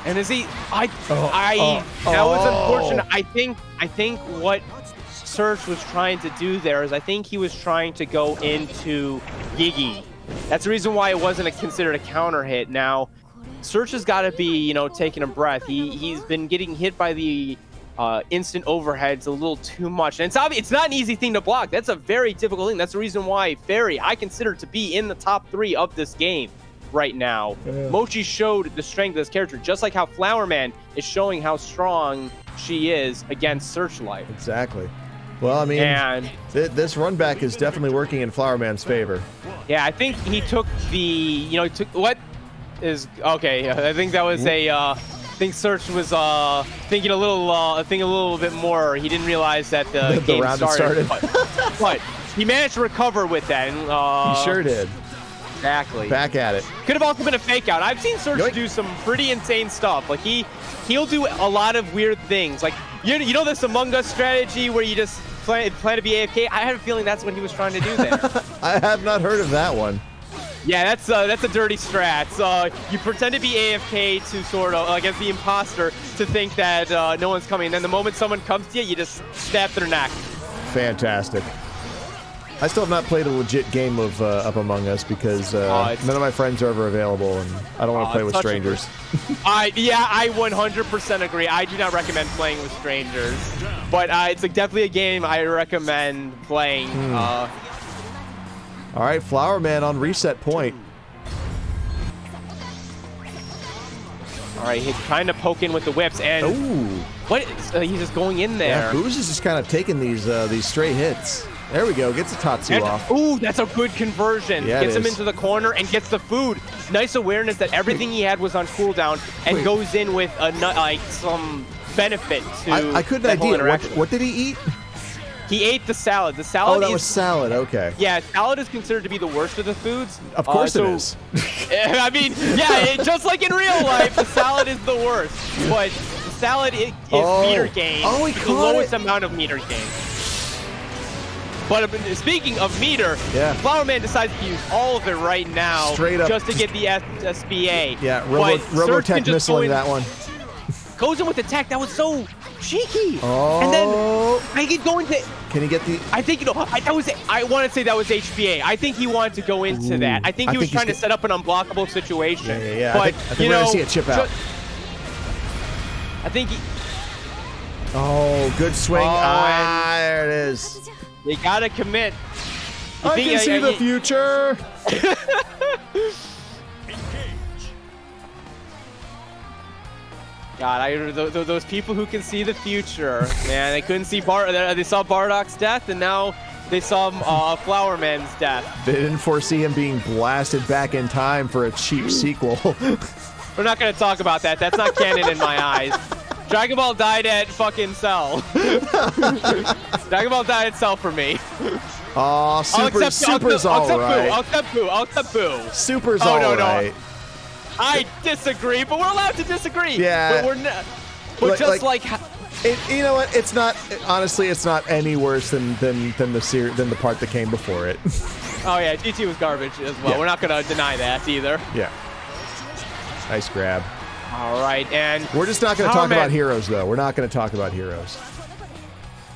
And is he? That was unfortunate. I think what Search was trying to do there is I think he was trying to go into Gigi. That's the reason why it wasn't considered a counter hit. Now, Search has got to be, taking a breath. He's been getting hit by the instant overheads a little too much. And it's not an easy thing to block. That's a very difficult thing. That's the reason why Ferry, I consider to be in the top 3 of this game right now. Yeah. Mochi showed the strength of this character, just like how Flowerman is showing how strong she is against Searchlight. Exactly. Well, I mean, this run back is definitely working in Flowerman's favor. Yeah, I think he took I think that was I think Search was thinking a little bit more. He didn't realize that the game round started. But he managed to recover with that. And, he sure did. Exactly. Back at it. Could have also been a fake out. I've seen Search do some pretty insane stuff. Like he'll do a lot of weird things. Like you know this Among Us strategy where you just plan to be AFK? I had a feeling that's what he was trying to do there. I have not heard of that one. Yeah, that's a dirty strat. You pretend to be AFK to sort of, against the imposter, to think that no one's coming. And then the moment someone comes to you, you just snap their neck. Fantastic. I still have not played a legit game of Among Us because none of my friends are ever available, and I don't want to play with strangers. I 100% agree. I do not recommend playing with strangers, but it's definitely a game I recommend playing. All right, Flowerman on reset point. All right, he's trying to poke in with the whips, and he's just going in there. Yeah, Booz is just kind of taking these straight hits. There we go. Gets a Tatsu off. Ooh, that's a good conversion. Yeah, Gets him is. into the corner and gets the food. Nice awareness that everything he had was on cooldown and goes in with a like some benefit to I couldn't that whole idea. interaction. What did he eat? He ate the salad. The salad Oh, that is, was salad. Okay. Yeah, salad is considered to be the worst of the foods. Of course it is. I mean, yeah, just like in real life, the salad is the worst. But the salad is meter gain. Oh, he the caught lowest it. amount of meter gain. But speaking of meter, Yeah. Flowerman decides to use all of it right now Straight up. just to get the SBA. Yeah, But Surge can Robotech just go missiling in- that one. Goes in with attack. That was so cheeky. Oh. And then I get going to. Can he get the? I think I want to say that was HBA. I think he wanted to go into that. I think he was trying to set up an unblockable situation. Yeah. But I think we're gonna see it chip out. I think Oh, good swing. There it is. they gotta commit. I can see the future. God, those people who can see the future, man, they couldn't see they saw Bardock's death, and now they saw Flowerman's death. They didn't foresee him being blasted back in time for a cheap sequel. We're not gonna talk about that. That's not canon in my eyes. Dragon Ball died at fucking Cell. Dragon Ball died at Cell for me. Oh, Super's all right. I'll accept Boo. Super's all right. I disagree, but we're allowed to disagree. Yeah. But we're not. But you know what? It's not. Honestly, it's not any worse than the part that came before it. Oh yeah, GT was garbage as well. Yeah. We're not gonna deny that either. Yeah. Nice grab. All right, and We're just not going to talk about heroes, though. We're not going to talk about heroes.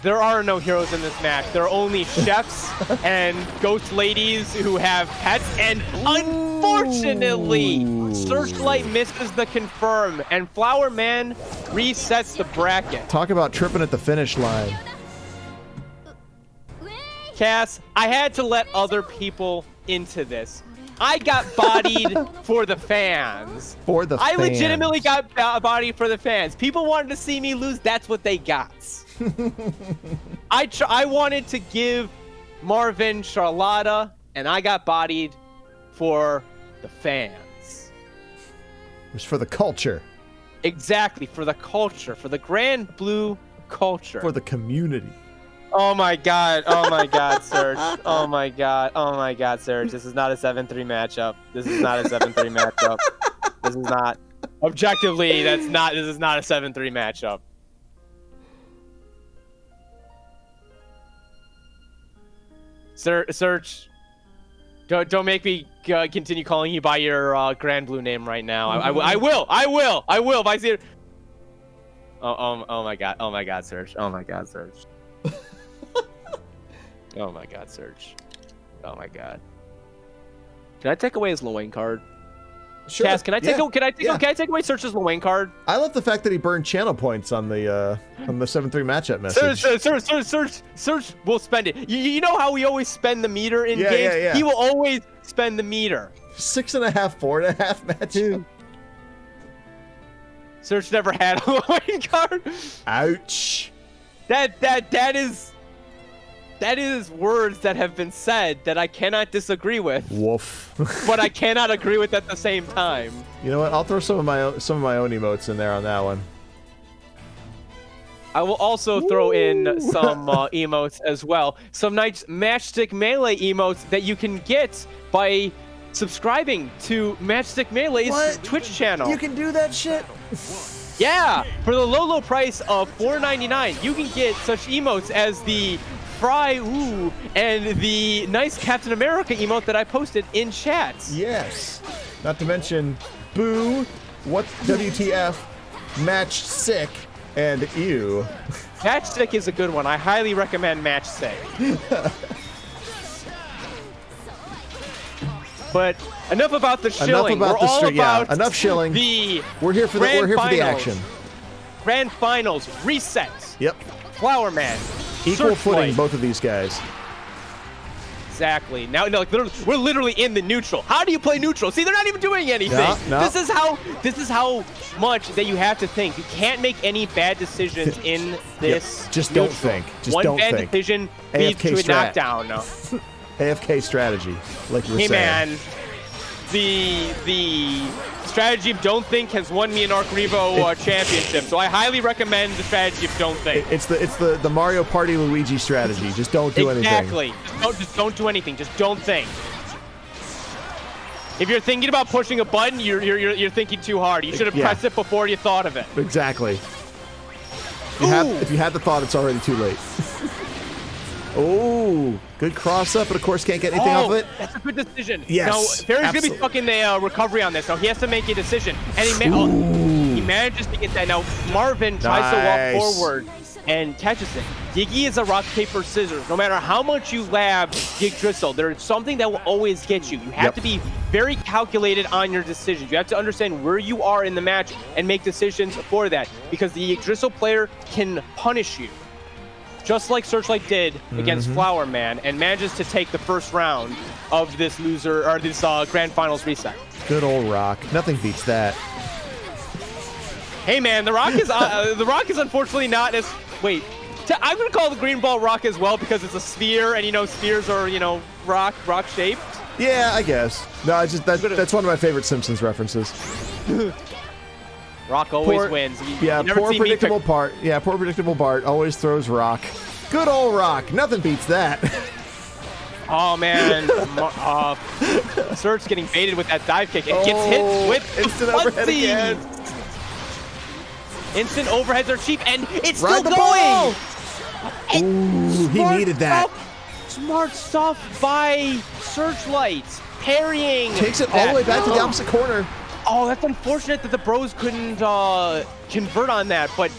there are no heroes in this match. There are only chefs and ghost ladies who have pets, and unfortunately, Searchlight misses the confirm, and Flowerman resets the bracket. Talk about tripping at the finish line. Cass, I had to let other people into this. I got bodied for the fans. For the fans. I legitimately got bodied for the fans. People wanted to see me lose. That's what they got. I wanted to give Marvin Charlotta, and I got bodied for the fans. It was for the culture. Exactly, for the culture, for the Grand Blue culture. For the community. Oh my god, Serge. Oh my god, Serge. This is not a 7-3 matchup. This is not a 7-3 matchup. This is not. Objectively, this is not a 7-3 matchup. Serge, don't make me continue calling you by your Grand Blue name right now. I will. If I see it. Oh my god, Serge. Oh my god, Serge. Oh my god, Serge. Oh my god. Can I take away his Lowain card? Sure. Cass, can I take away Serge's Lowain card? I love the fact that he burned channel points on the 7-3 matchup message. Serge will spend it. You know how we always spend the meter in games? Yeah. He will always spend the meter. 6.5, 4.5 matchup. Serge never had a Lowain card. Ouch. That is words that have been said that I cannot disagree with. Woof. But I cannot agree with at the same time. You know what? I'll throw some of my own emotes in there on that one. I will also throw in some emotes as well. Some nice Matchstick Melee emotes that you can get by subscribing to Matchstick Melee's Twitch channel. You can do that shit? Yeah! For the low price of $4.99, you can get such emotes as the Fry Ooh and the nice Captain America emote that I posted in chats. Yes. Not to mention Boo, What WTF, Match Sick, and Ew. Matchstick is a good one. I highly recommend Matchstick. But enough about the shilling. Enough about We're all about enough shilling. We're here for the action. Grand Finals reset. Yep. Flowerman. Equal Searchlight. footing, both of these guys. Exactly. Now, no, like, we're literally in the neutral. How do you play neutral? See, they're not even doing anything. No. This is how much that you have to think. You can't make any bad decisions in this. Just neutral. don't think. Just One don't bad think. decision leads to a knockdown. No. AFK strategy, like you were Hey saying. man, the strategy of don't think has won me an Arc Revo championship. So I highly recommend the strategy of don't think. It's the Mario Party Luigi strategy. Just don't do anything. Exactly. Just don't do anything. Just don't think. If you're thinking about pushing a button, you're thinking too hard. You should have pressed it before you thought of it. Exactly. If you had the thought, it's already too late. Oh, good cross up, but of course can't get anything off of it. That's a good decision. Yes, Now, Ferry's going to be stuck in the recovery on this, so he has to make a decision. And he manages to get that. Now, Marvin tries to walk forward and catches it. Giggy is a rock, paper, scissors. No matter how much you lab Gig Drizzle, there is something that will always get you. You have to be very calculated on your decisions. You have to understand where you are in the match and make decisions for that, because the Drizzle player can punish you. Just like Searchlight did against Flowerman, and manages to take the first round of this loser or this grand finals reset. Good old Rock. Nothing beats that. Hey man, the Rock is unfortunately not as I'm gonna call the green ball Rock as well because it's a sphere, and spheres are rock shaped. Yeah, I guess. No, that's one of my favorite Simpsons references. Rock always wins. Poor predictable Bart always throws Rock. Good old Rock. Nothing beats that. Oh man, Surge getting baited with that dive kick. It gets hit with instant overhead again. Instant overheads are cheap, and it's Ride still the going. Ooh, he needed that. Smart stuff by Searchlight, parrying. Takes it all the way back to the opposite corner. Oh, that's unfortunate that the bros couldn't convert on that, but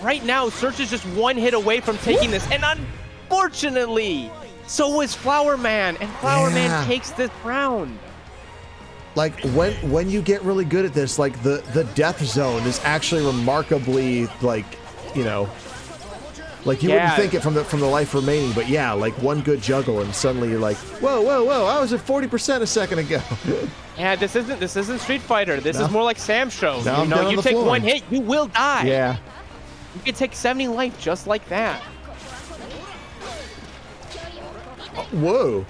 right now, Search is just one hit away from taking this, and unfortunately, so is Flowerman, and Flowerman takes this round. Like, when you get really good at this, like, the death zone is actually remarkably, like, like you wouldn't think it from the life remaining, but yeah, like one good juggle and suddenly you're like, whoa, I was at 40% a second ago. Yeah, this isn't Street Fighter. This is more like Sam Show. You take one hit, you will die. Yeah. You can take 70 life just like that. Whoa.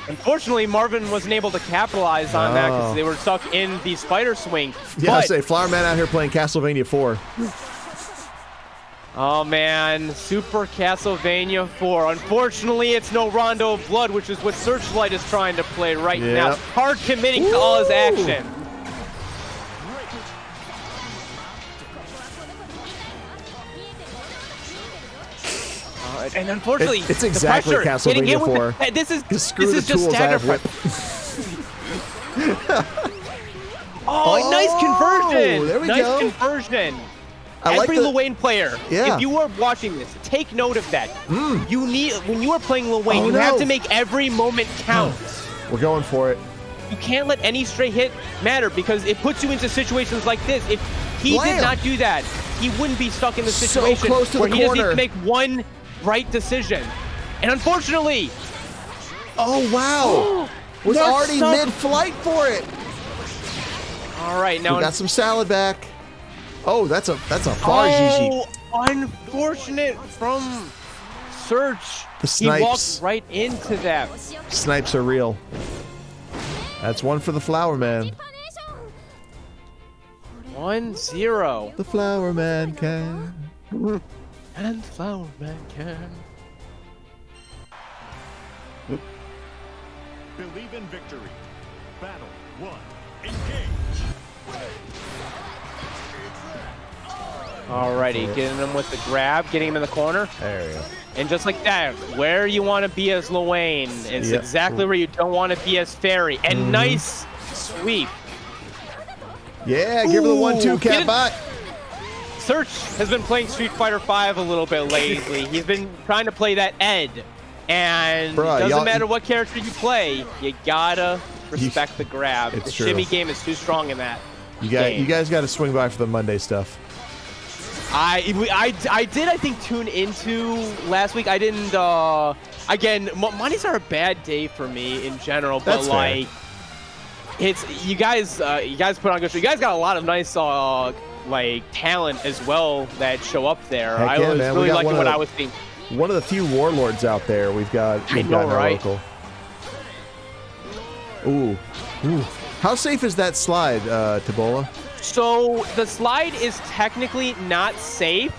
Unfortunately, Marvin wasn't able to capitalize on that because they were stuck in the spider swing. Yeah, I say Flowerman out here playing Castlevania 4. Oh man, Super Castlevania 4. Unfortunately, it's no Rondo of Blood, which is what Searchlight is trying to play right now. Hard committing to all his action. And unfortunately, it's exactly the pressure, Castlevania 4. This is just standard. Nice conversion! There we go. Nice conversion. Every Lowain player, if you are watching this, take note of that. When you are playing Lowain, you have to make every moment count. We're going for it. You can't let any stray hit matter because it puts you into situations like this. If he did not do that, he wouldn't be stuck in the situation close to where the he just corner. needs to make one right decision. And unfortunately, oh wow, was already mid-flight for it. All right, now we got some salad back. Oh, that's a far GG. Unfortunate from Search. The snipes. He walked right into that. Snipes are real. That's one for the Flowerman. 1-0. The Flowerman can. And Flowerman can. Believe in victory. Battle 1. Engage. Alrighty, getting him with the grab, getting him in the corner. There we go. And just like that, where you want to be as Lowain is exactly where you don't want to be as Ferry. And nice sweep. Yeah, give her the 1-2 cat back. Search has been playing Street Fighter V a little bit lately. He's been trying to play that Ed. And it doesn't matter what character you play, you gotta respect the grab. The shimmy game is too strong in that. You guys got to swing by for the Monday stuff. I did, I think, tune into last week. I didn't again, Mondays are a bad day for me in general, but That's like, it's you guys put on a good show. You guys got a lot of nice like talent as well that show up there. Heck I yeah, was man. We really got liking one what of I the- was seeing. One of the few warlords out there we've got in our right? local. Ooh. How safe is that slide, Tbola? So the slide is technically not safe,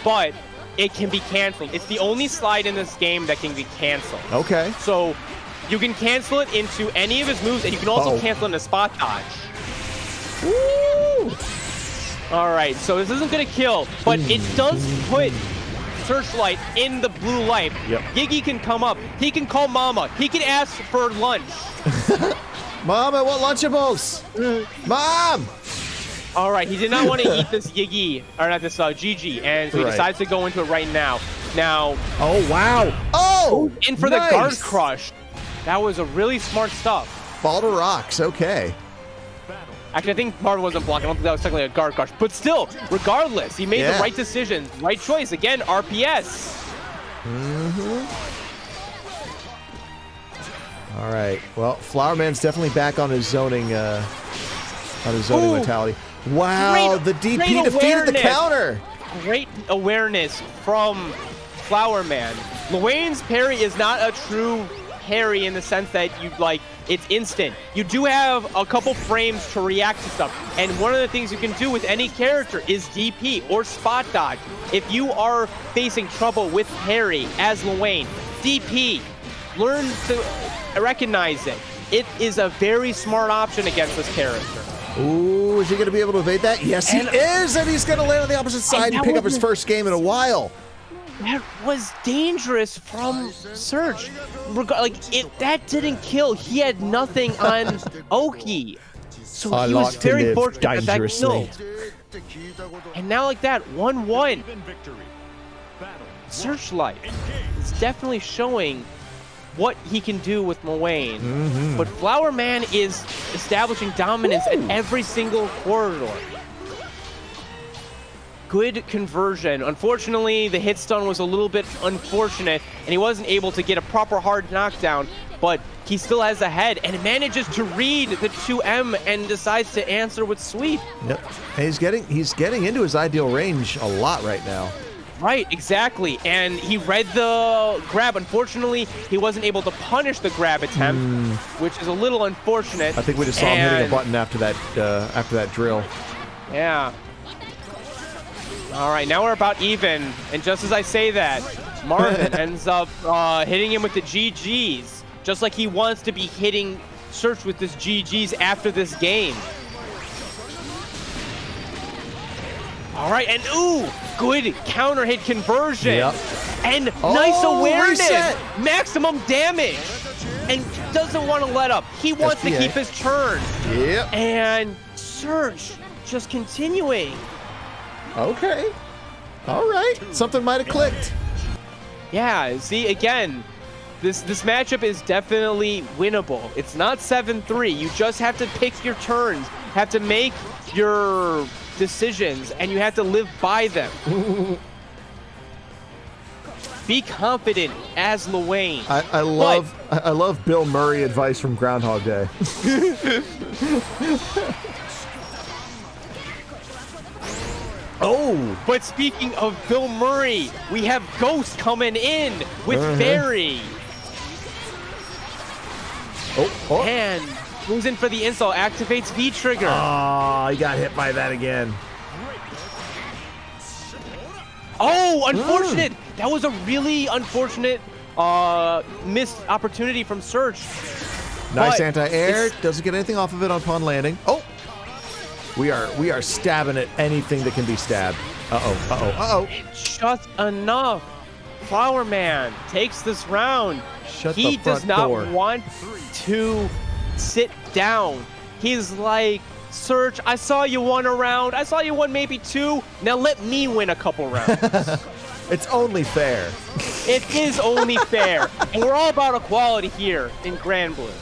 but it can be canceled. It's the only slide in this game that can be canceled. Okay. So you can cancel it into any of his moves, and you can also cancel it in a spot dodge. Woo! All right, so this isn't gonna kill, but it does put Searchlight in the blue light. Yep. Giggy can come up. He can call Mama. He can ask for lunch. Mom, I want Lunchables! Mom! All right, he did not want to eat this Giggy, or not this GG, and so he decides to go into it right now. Now, oh, wow. Oh! in for nice. the guard crush. That was a really smart stuff. Ball to rocks, okay. Actually, I think Marvin wasn't blocking. I don't think that was technically a guard crush. But still, regardless, he made the right decision. Right choice. Again, RPS. All right. Well, Flowerman's definitely back on his zoning mentality. Wow, the DP defeated the counter. Great awareness from Flowerman. Lowain's parry is not a true parry in the sense that it's instant. You do have a couple frames to react to stuff, and one of the things you can do with any character is DP or spot dodge. If you are facing trouble with parry as Lowain, DP, learn to recognize it. It is a very smart option against this character. Ooh, is he going to be able to evade that? Yes, he is, and he's going to land on the opposite side and pick up his first game in a while. That was dangerous from Surge. That didn't kill. He had nothing on Oki. So he was very fortunate that killed. And now like that, 1-1. Searchlight is definitely showing what he can do with Lowain. But Flowerman is establishing dominance at every single corridor. Good conversion. Unfortunately, the hit stun was a little bit unfortunate, and he wasn't able to get a proper hard knockdown, but he still has a head and manages to read the 2M and decides to answer with sweep. Yep. And he's getting into his ideal range a lot right now. Right, exactly. And he read the grab. Unfortunately, he wasn't able to punish the grab attempt, which is a little unfortunate. I think we just saw him hitting a button after that drill. Yeah. All right, now we're about even, and just as I say that, Marvin ends up hitting him with the GGs, just like he wants to be hitting Search with this GGs after this game. All right, and ooh, good counter hit conversion. Yep. And nice awareness, reset. maximum damage, and doesn't want to let up. He wants to keep his turn. Yep. And Search just continuing. Okay. All right. Something might have clicked. Yeah, see, again, this matchup is definitely winnable. It's not 7-3. You just have to pick your turns, have to make your decisions, and you have to live by them. Be confident as Lowain. I love Bill Murray advice from Groundhog Day. Oh! But speaking of Bill Murray, we have Ghost coming in with Ferry. Oh. And moves in for the insult, activates V-Trigger. Oh, he got hit by that again. Oh, unfortunate. That was a really unfortunate missed opportunity from Surge. Nice anti-air. Doesn't get anything off of it upon landing. Oh! We are stabbing at anything that can be stabbed. Uh-oh. Just enough. Flowerman takes this round. He does not want to sit down. He's like, Surge, I saw you won a round. I saw you won maybe two. Now let me win a couple rounds. It's only fair. It is only fair. And we're all about equality here in Gran Blue.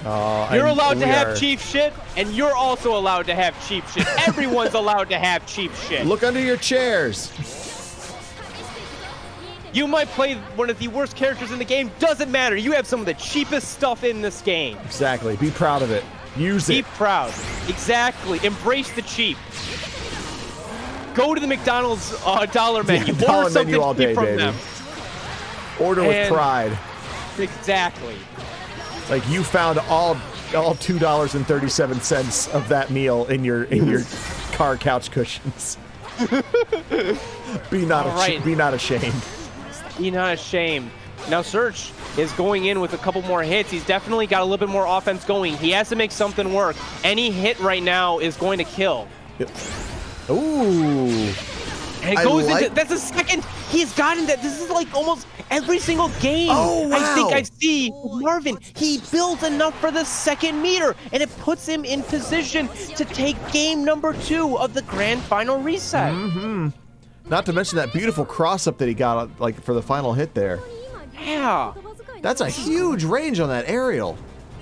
You're allowed to have cheap shit, and you're also allowed to have cheap shit. Everyone's allowed to have cheap shit. Look under your chairs. You might play one of the worst characters in the game. Doesn't matter. You have some of the cheapest stuff in this game. Exactly. Be proud of it. Use it. Be proud. Exactly. Embrace the cheap. Go to the McDonald's dollar menu. Yeah, dollar Order something menu all day, cheap from baby. them. Order with pride. Exactly. Like you found all $2.37 of that meal in your car couch cushions. Be not ashamed. Be not ashamed. Now Search is going in with a couple more hits. He's definitely got a little bit more offense going. He has to make something work. Any hit right now is going to kill. Yep. Ooh. And it goes into, that's the second he's gotten that. This is like almost every single game. Oh, wow. I think I see Marvin. He built enough for the second meter, and it puts him in position to take game number 2 of the grand final reset. Mm-hmm. Not to mention that beautiful cross-up that he got like for the final hit there. Yeah. That's a huge range on that aerial.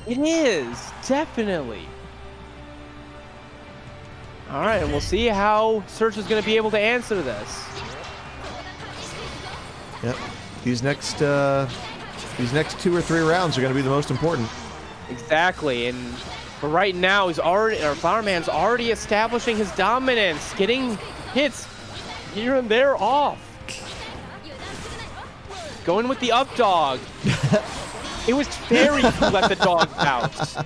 It is, definitely. All right, and we'll see how Search is going to be able to answer this. Yep. These next 2 or 3 rounds are going to be the most important. Exactly, and for right now, Flowerman's already establishing his dominance, getting hits here and there off. Going with the up dog. It was Ferry who let the dog out.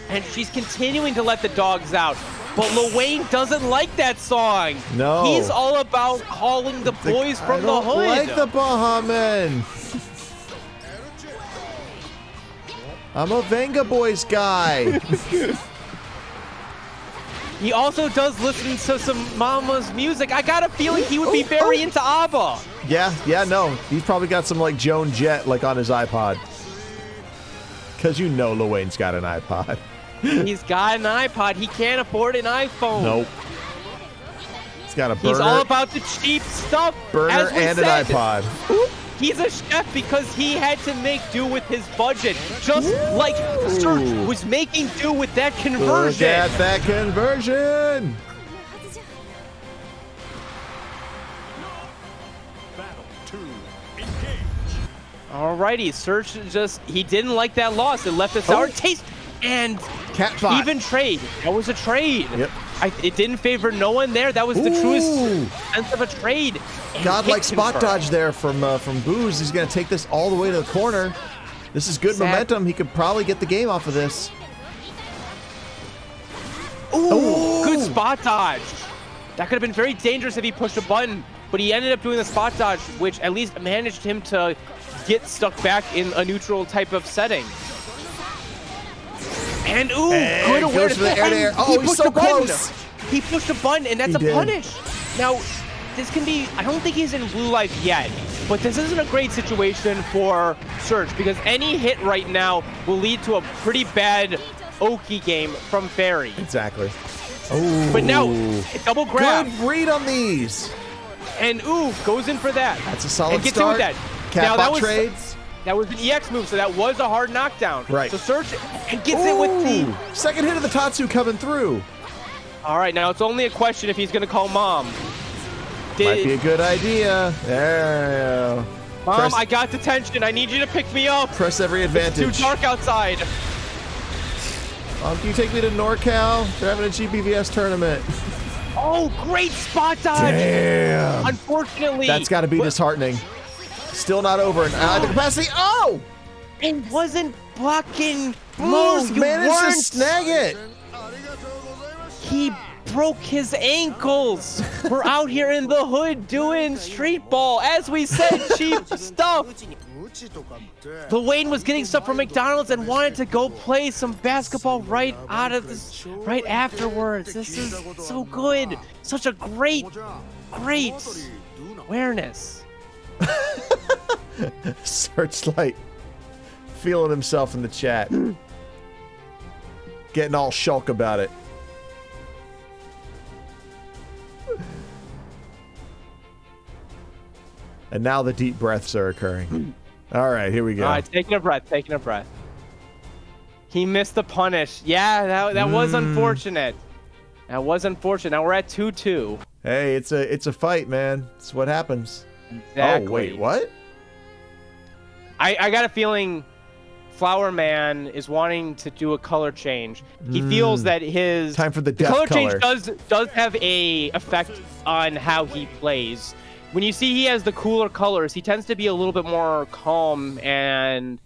And she's continuing to let the dogs out. But Lowain doesn't like that song. No. He's all about calling the boys from the hood. I like the Bahaman. I'm a Venga Boys guy. He also does listen to some Mama's music. I got a feeling he would be very into ABBA. Yeah, no. He's probably got some like Joan Jett like on his iPod. Because you know Lowain's got an iPod. He's got an iPod. He can't afford an iPhone. Nope. He's got a burner. He's all about the cheap stuff. Burner and an iPod. He's a chef because he had to make do with his budget. Just like Search was making do with that conversion. Look at that conversion. Battle 2, engage. Alrighty, Search he didn't like that loss. It left a sour taste. And Catbot. Even trade. That was a trade. Yep. It didn't favor no one there. That was the truest sense of a trade. And Godlike spot dodge there from Booze. He's going to take this all the way to the corner. This is good momentum. He could probably get the game off of this. Ooh, good spot dodge. That could have been very dangerous if he pushed a button, but he ended up doing the spot dodge, which at least managed him to get stuck back in a neutral type of setting. And good awareness. For the air. Oh, he's so close. He pushed a button, and that's a punish. Now, this can be, I don't think he's in blue life yet, but this isn't a great situation for Search because any hit right now will lead to a pretty bad Oki game from Ferry. Exactly. Oh. But now, double grab. Good read on these. And goes in for that. That's a solid and gets start. in with that. Catbot Now that was trades. That was an EX move, so that was a hard knockdown. Right. So Search and gets it with the second hit of the Tatsu coming through. All right, now it's only a question if he's going to call Mom. Might be a good idea. There you go. Mom, I got detention. I need you to pick me up. Press every advantage. It's too dark outside. Can you take me to NorCal? They're having a GBVS tournament. Oh, great spot dodge. Damn. Unfortunately. That's got to be disheartening. Still not over. And the capacity. Oh! It wasn't blocking. Booze managed to snag it. He broke his ankles. We're out here in the hood doing street ball. As we said, cheap stuff. Lowain was getting stuff from McDonald's and wanted to go play some basketball right afterwards. This is so good. Such a great awareness. Searchlight feeling himself in the chat. Getting all shulk about it. And now the deep breaths are occurring. All right, here we go. All right, taking a breath. He missed the punish. Yeah, that was unfortunate. That was unfortunate. Now we're at 2-2. Hey, it's a fight, man. It's what happens. Exactly. Oh, wait, what? I got a feeling Flowerman is wanting to do a color change. He feels that his time for the death color color. change does have a effect on how he plays. When you see he has the cooler colors, he tends to be a little bit more calm and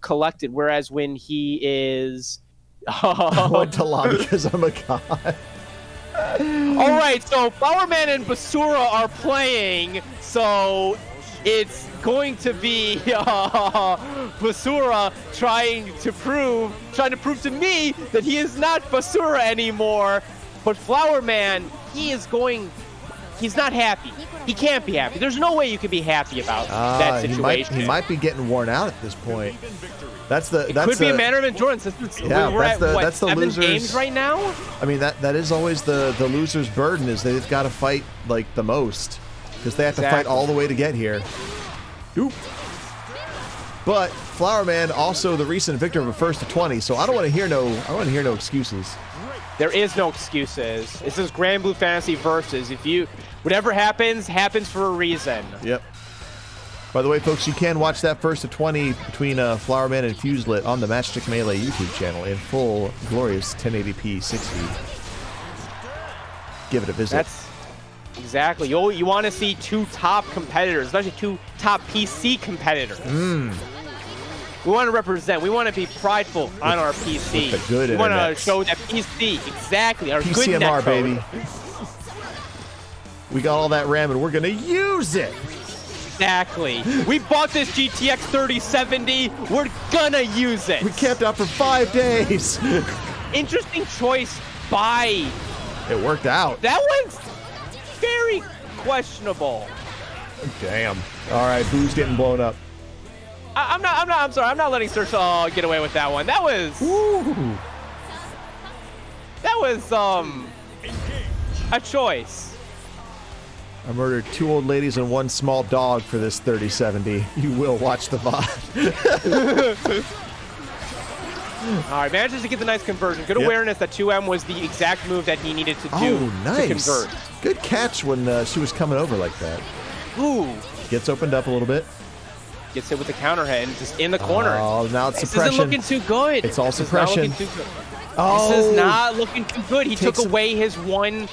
collected, whereas when he is I went to lobby because I'm a god. all right, so Flowerman and Basura are playing, so it's going to be Basura trying to prove to me that he is not Basura anymore. But Flowerman, he's not happy. He can't be happy. There's no way you can be happy about that situation. He might be getting worn out at this point. It could be a matter of endurance. We're at what, 7 losers. games right now? I mean, that is always the loser's burden, is they've got to fight like the most, because they have to fight all the way to get here. Oop. But Flowerman also the recent victor of a first to 20, so I don't want to hear no excuses. There is no excuses. This is Grand Blue Fantasy versus. Whatever happens for a reason. Yep. By the way, folks, you can watch that first to 20 between Flowerman and Fuselit on the Matchstick Melee YouTube channel in full, glorious 1080p 60. Give it a visit. That's exactly. You want to see 2 top competitors, especially 2 top PC competitors. We want to represent. We want to be prideful on our PC. With the good we want to internet. show that PC, exactly, our good PCMR, netcode. baby. We got all that RAM and we're going to use it. Exactly. We bought this GTX 3070. We're gonna use it. We camped out for 5 days. Interesting choice by. It worked out. That one's very questionable. Damn. All right, Boo's getting blown up. I'm sorry. I'm not letting Search get away with that one. That was. Ooh. That was a choice. I murdered 2 old ladies and 1 small dog for this 3070. You will watch the VOD. All right, manages to get the nice conversion. Good awareness that 2M was the exact move that he needed to do to convert. Good catch when she was coming over like that. Ooh. Gets opened up a little bit. Gets hit with the counter hit and just in the corner. Oh, now it's this suppression. Isn't looking too good. It's all suppression. Oh. This is not looking too good. He took away his one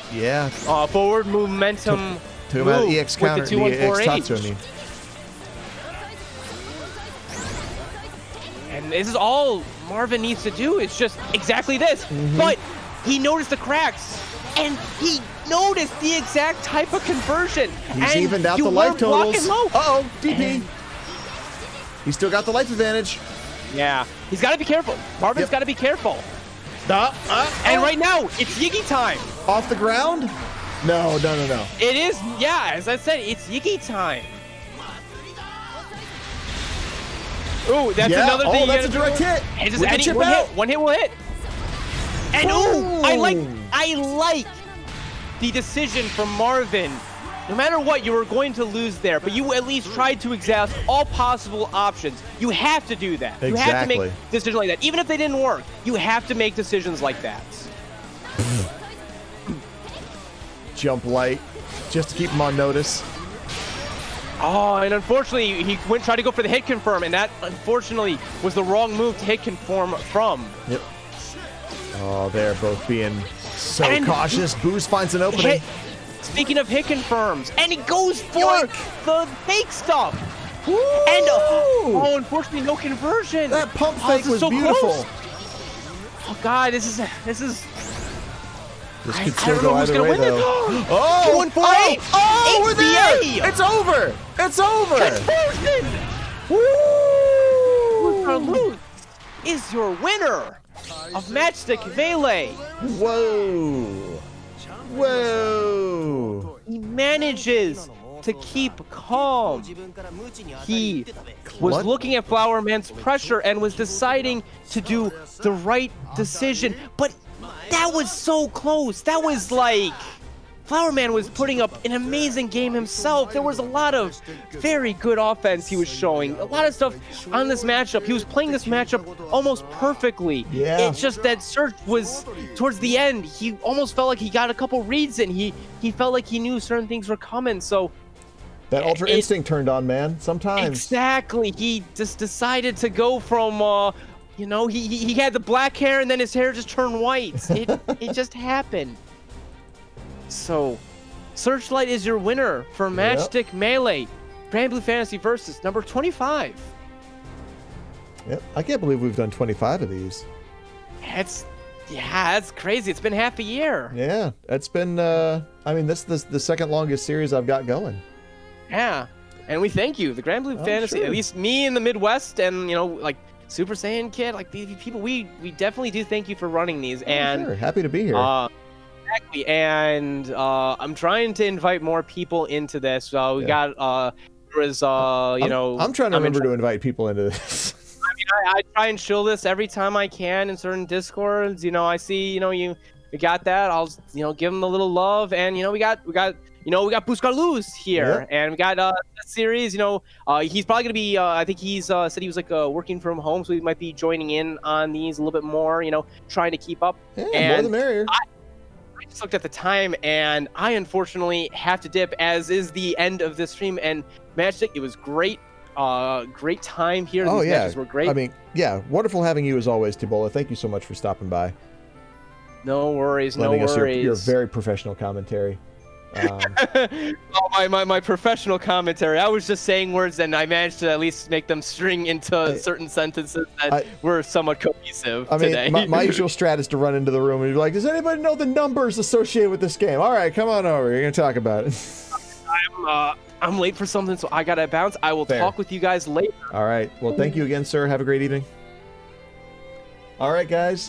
forward momentum. Took him out of the EX counter, the EX Tatsu, I mean. And this is all Marvin needs to do. It's just exactly this. But he noticed the cracks, and he noticed the exact type of conversion. He's and evened out the life totals. Low. Uh-oh, DP. He's still got the life advantage. Yeah, he's got to be careful. Marvin's got to be careful. And right now, it's Yiggy time. Off the ground? No. It is, yeah, as I said, it's Yiggy time. Ooh, that's another thing. Oh, that's a direct hit. One hit will hit. And ooh, I like the decision from Marvin. No matter what, you were going to lose there, but you at least tried to exhaust all possible options. You have to do that. Exactly. You have to make decisions like that. Even if they didn't work, you have to make decisions like that. Jump light, just to keep him on notice. Oh, and unfortunately, he tried to go for the hit confirm, and that, unfortunately, was the wrong move to hit confirm from. Yep. Oh, they're both being so cautious. Booz finds an opening. Speaking of hit confirms, and he goes for the fake stuff. Woo! And unfortunately, no conversion. That pump fake was so beautiful. Close. Oh God, this is. This could still go either way, though. Oh! 148! Oh, we're there! It's over! It's over! Conversion! Woo! Buscarluz is your winner of Matchstick Melee. Whoa! Whoa! He manages to keep calm. He was looking at Flowerman's pressure and was deciding to do the right decision, but that was so close. That was like Flowerman was putting up an amazing game himself. There was a lot of very good offense he was showing. A lot of stuff on this matchup. He was playing this matchup almost perfectly. Yeah. It's just that Surge was, towards the end, he almost felt like he got a couple reads in. He felt like he knew certain things were coming. So that Ultra Instinct turned on, man. Sometimes. Exactly. He just decided to go from, you know, he had the black hair and then his hair just turned white. It just happened. So, Searchlight is your winner for Matchstick Melee. Grand Blue Fantasy versus number 25. Yep. I can't believe we've done 25 of these. That's crazy. It's been half a year. Yeah. It's been, I mean, this is the second longest series I've got going. Yeah. And we thank you. The Grand Blue Fantasy, sure. at least me in the Midwest and, you know, like Super Saiyan Kid, like these people, we definitely do thank you for running these. And Sure. Happy to be here. Exactly, and I'm trying to invite more people into this. We got there was you know. I'm trying to remember to invite people into this. I mean, I try and chill this every time I can in certain Discords. You know, I see you got that. I'll give them a little love, and we got Buscarluz here, and we got SethSeries. He's probably gonna be. I think he's said he was like working from home, so he might be joining in on these a little bit more. Trying to keep up. Yeah, and more the merrier. I just looked at the time, and I unfortunately have to dip, as is the end of this stream. And Matchstick, it was great. Great time here. Oh, These yeah. matches were great. I mean, yeah, wonderful having you as always, Tbola. Thank you so much for stopping by. No worries, Lending no us worries. your very professional commentary. My professional commentary. I was just saying words, and I managed to at least make them string into certain sentences that were somewhat cohesive today. My usual strat is to run into the room and be like, does anybody know the numbers associated with this game? All right, come on over. You're going to talk about it. I'm late for something, so I got to bounce. I will talk with you guys later. All right. Well, thank you again, sir. Have a great evening. All right, guys.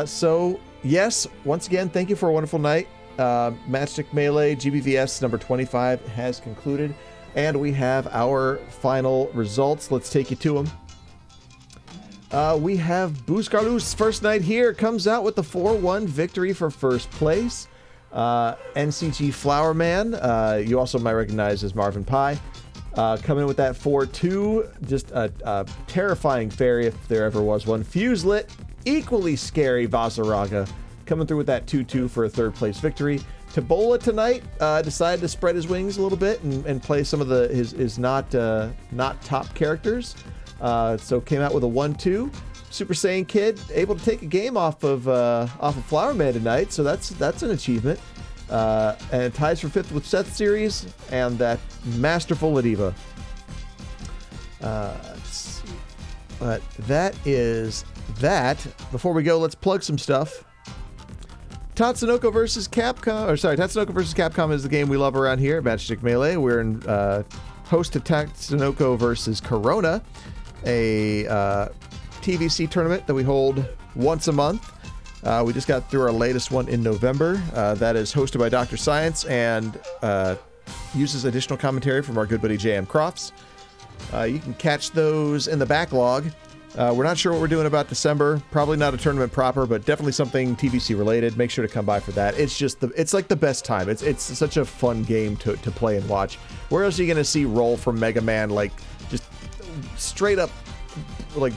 So, yes, once again, thank you for a wonderful night. Matchstick Melee GBVS number 25 has concluded, and we have our final results. Let's take you to them. We have Buscarluz first night here, comes out with the 4-1 victory for first place. NCG Flowerman, you also might recognize as Marvin Pie, coming in with that 4-2, just a terrifying Ferry if there ever was one. Fuselit, equally scary Vaseraga, coming through with that 2-2 for a third place victory. Tbola tonight decided to spread his wings a little bit and play some of his not top characters. So came out with a 1-2. Super Saiyan Kid able to take a game off of Flowerman tonight, so that's an achievement. And it ties for 5th with SethSeries and that masterful Ladiva. But that is that. Before we go, let's plug some stuff. Tatsunoko versus Capcom, Tatsunoko versus Capcom is the game we love around here at Matchstick Melee. We're in host to Tatsunoko versus Corona, a TVC tournament that we hold once a month. We just got through our latest one in November. That is hosted by Dr. Science and uses additional commentary from our good buddy J.M. Crofts. You can catch those in the backlog. We're not sure what we're doing about December. Probably not a tournament proper, but definitely something TVC related. Make sure to come by for that. It's just it's like the best time. It's such a fun game to play and watch. Where else are you going to see Roll from Mega Man, like just straight up, like,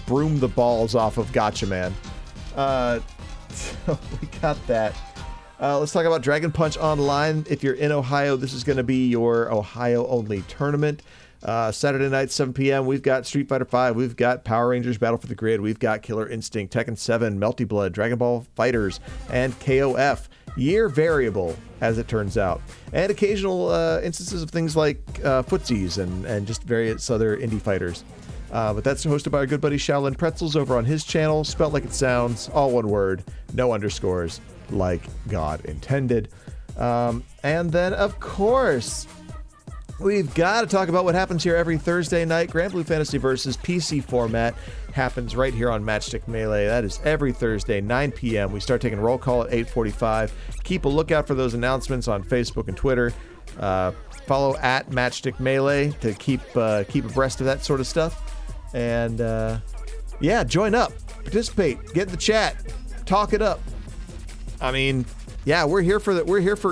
broom the balls off of Gotcha Man? So we got that. Let's talk about Dragon Punch Online. If you're in Ohio, this is going to be your Ohio only tournament. Saturday night, 7 p.m., we've got Street Fighter V, we've got Power Rangers Battle for the Grid, we've got Killer Instinct, Tekken 7, Melty Blood, Dragon Ball FighterZ, and KOF. Year variable, as it turns out. And occasional instances of things like footsies and just various other indie fighters. But that's hosted by our good buddy Shaolin Pretzels over on his channel, spelt like it sounds, all one word, no underscores, like God intended. And then, of course, we've got to talk about what happens here every Thursday night. Grand Blue Fantasy versus PC format happens right here on Matchstick Melee. That is every Thursday, 9 p.m. We start taking roll call at 8:45. Keep a lookout for those announcements on Facebook and Twitter. Follow at Matchstick Melee to keep abreast of that sort of stuff. And join up, participate, get in the chat, talk it up. I mean, yeah, we're here for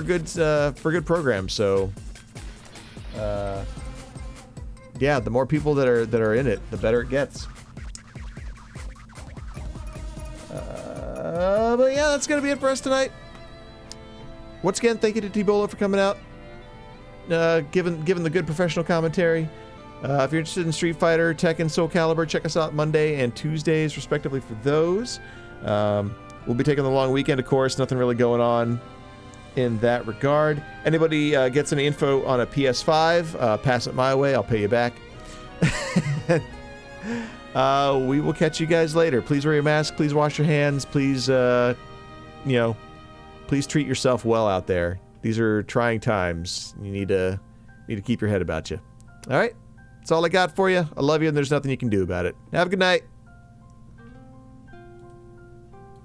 good programs. So, yeah, the more people that are in it, the better it gets. But yeah, that's gonna be it for us tonight. Once again, thank you to Tbola for coming out, giving the good professional commentary. If you're interested in Street Fighter, Tekken, Soul Calibur, check us out Monday and Tuesdays, respectively, for those. We'll be taking the long weekend, of course. Nothing really going on in that regard. Anybody gets any info on a PS5, pass it my way. I'll pay you back. We will catch you guys later. Please wear your mask. Please wash your hands. Please, please treat yourself well out there. These are trying times. You need to keep your head about you. All right? That's all I got for you. I love you, and there's nothing you can do about it. Have a good night.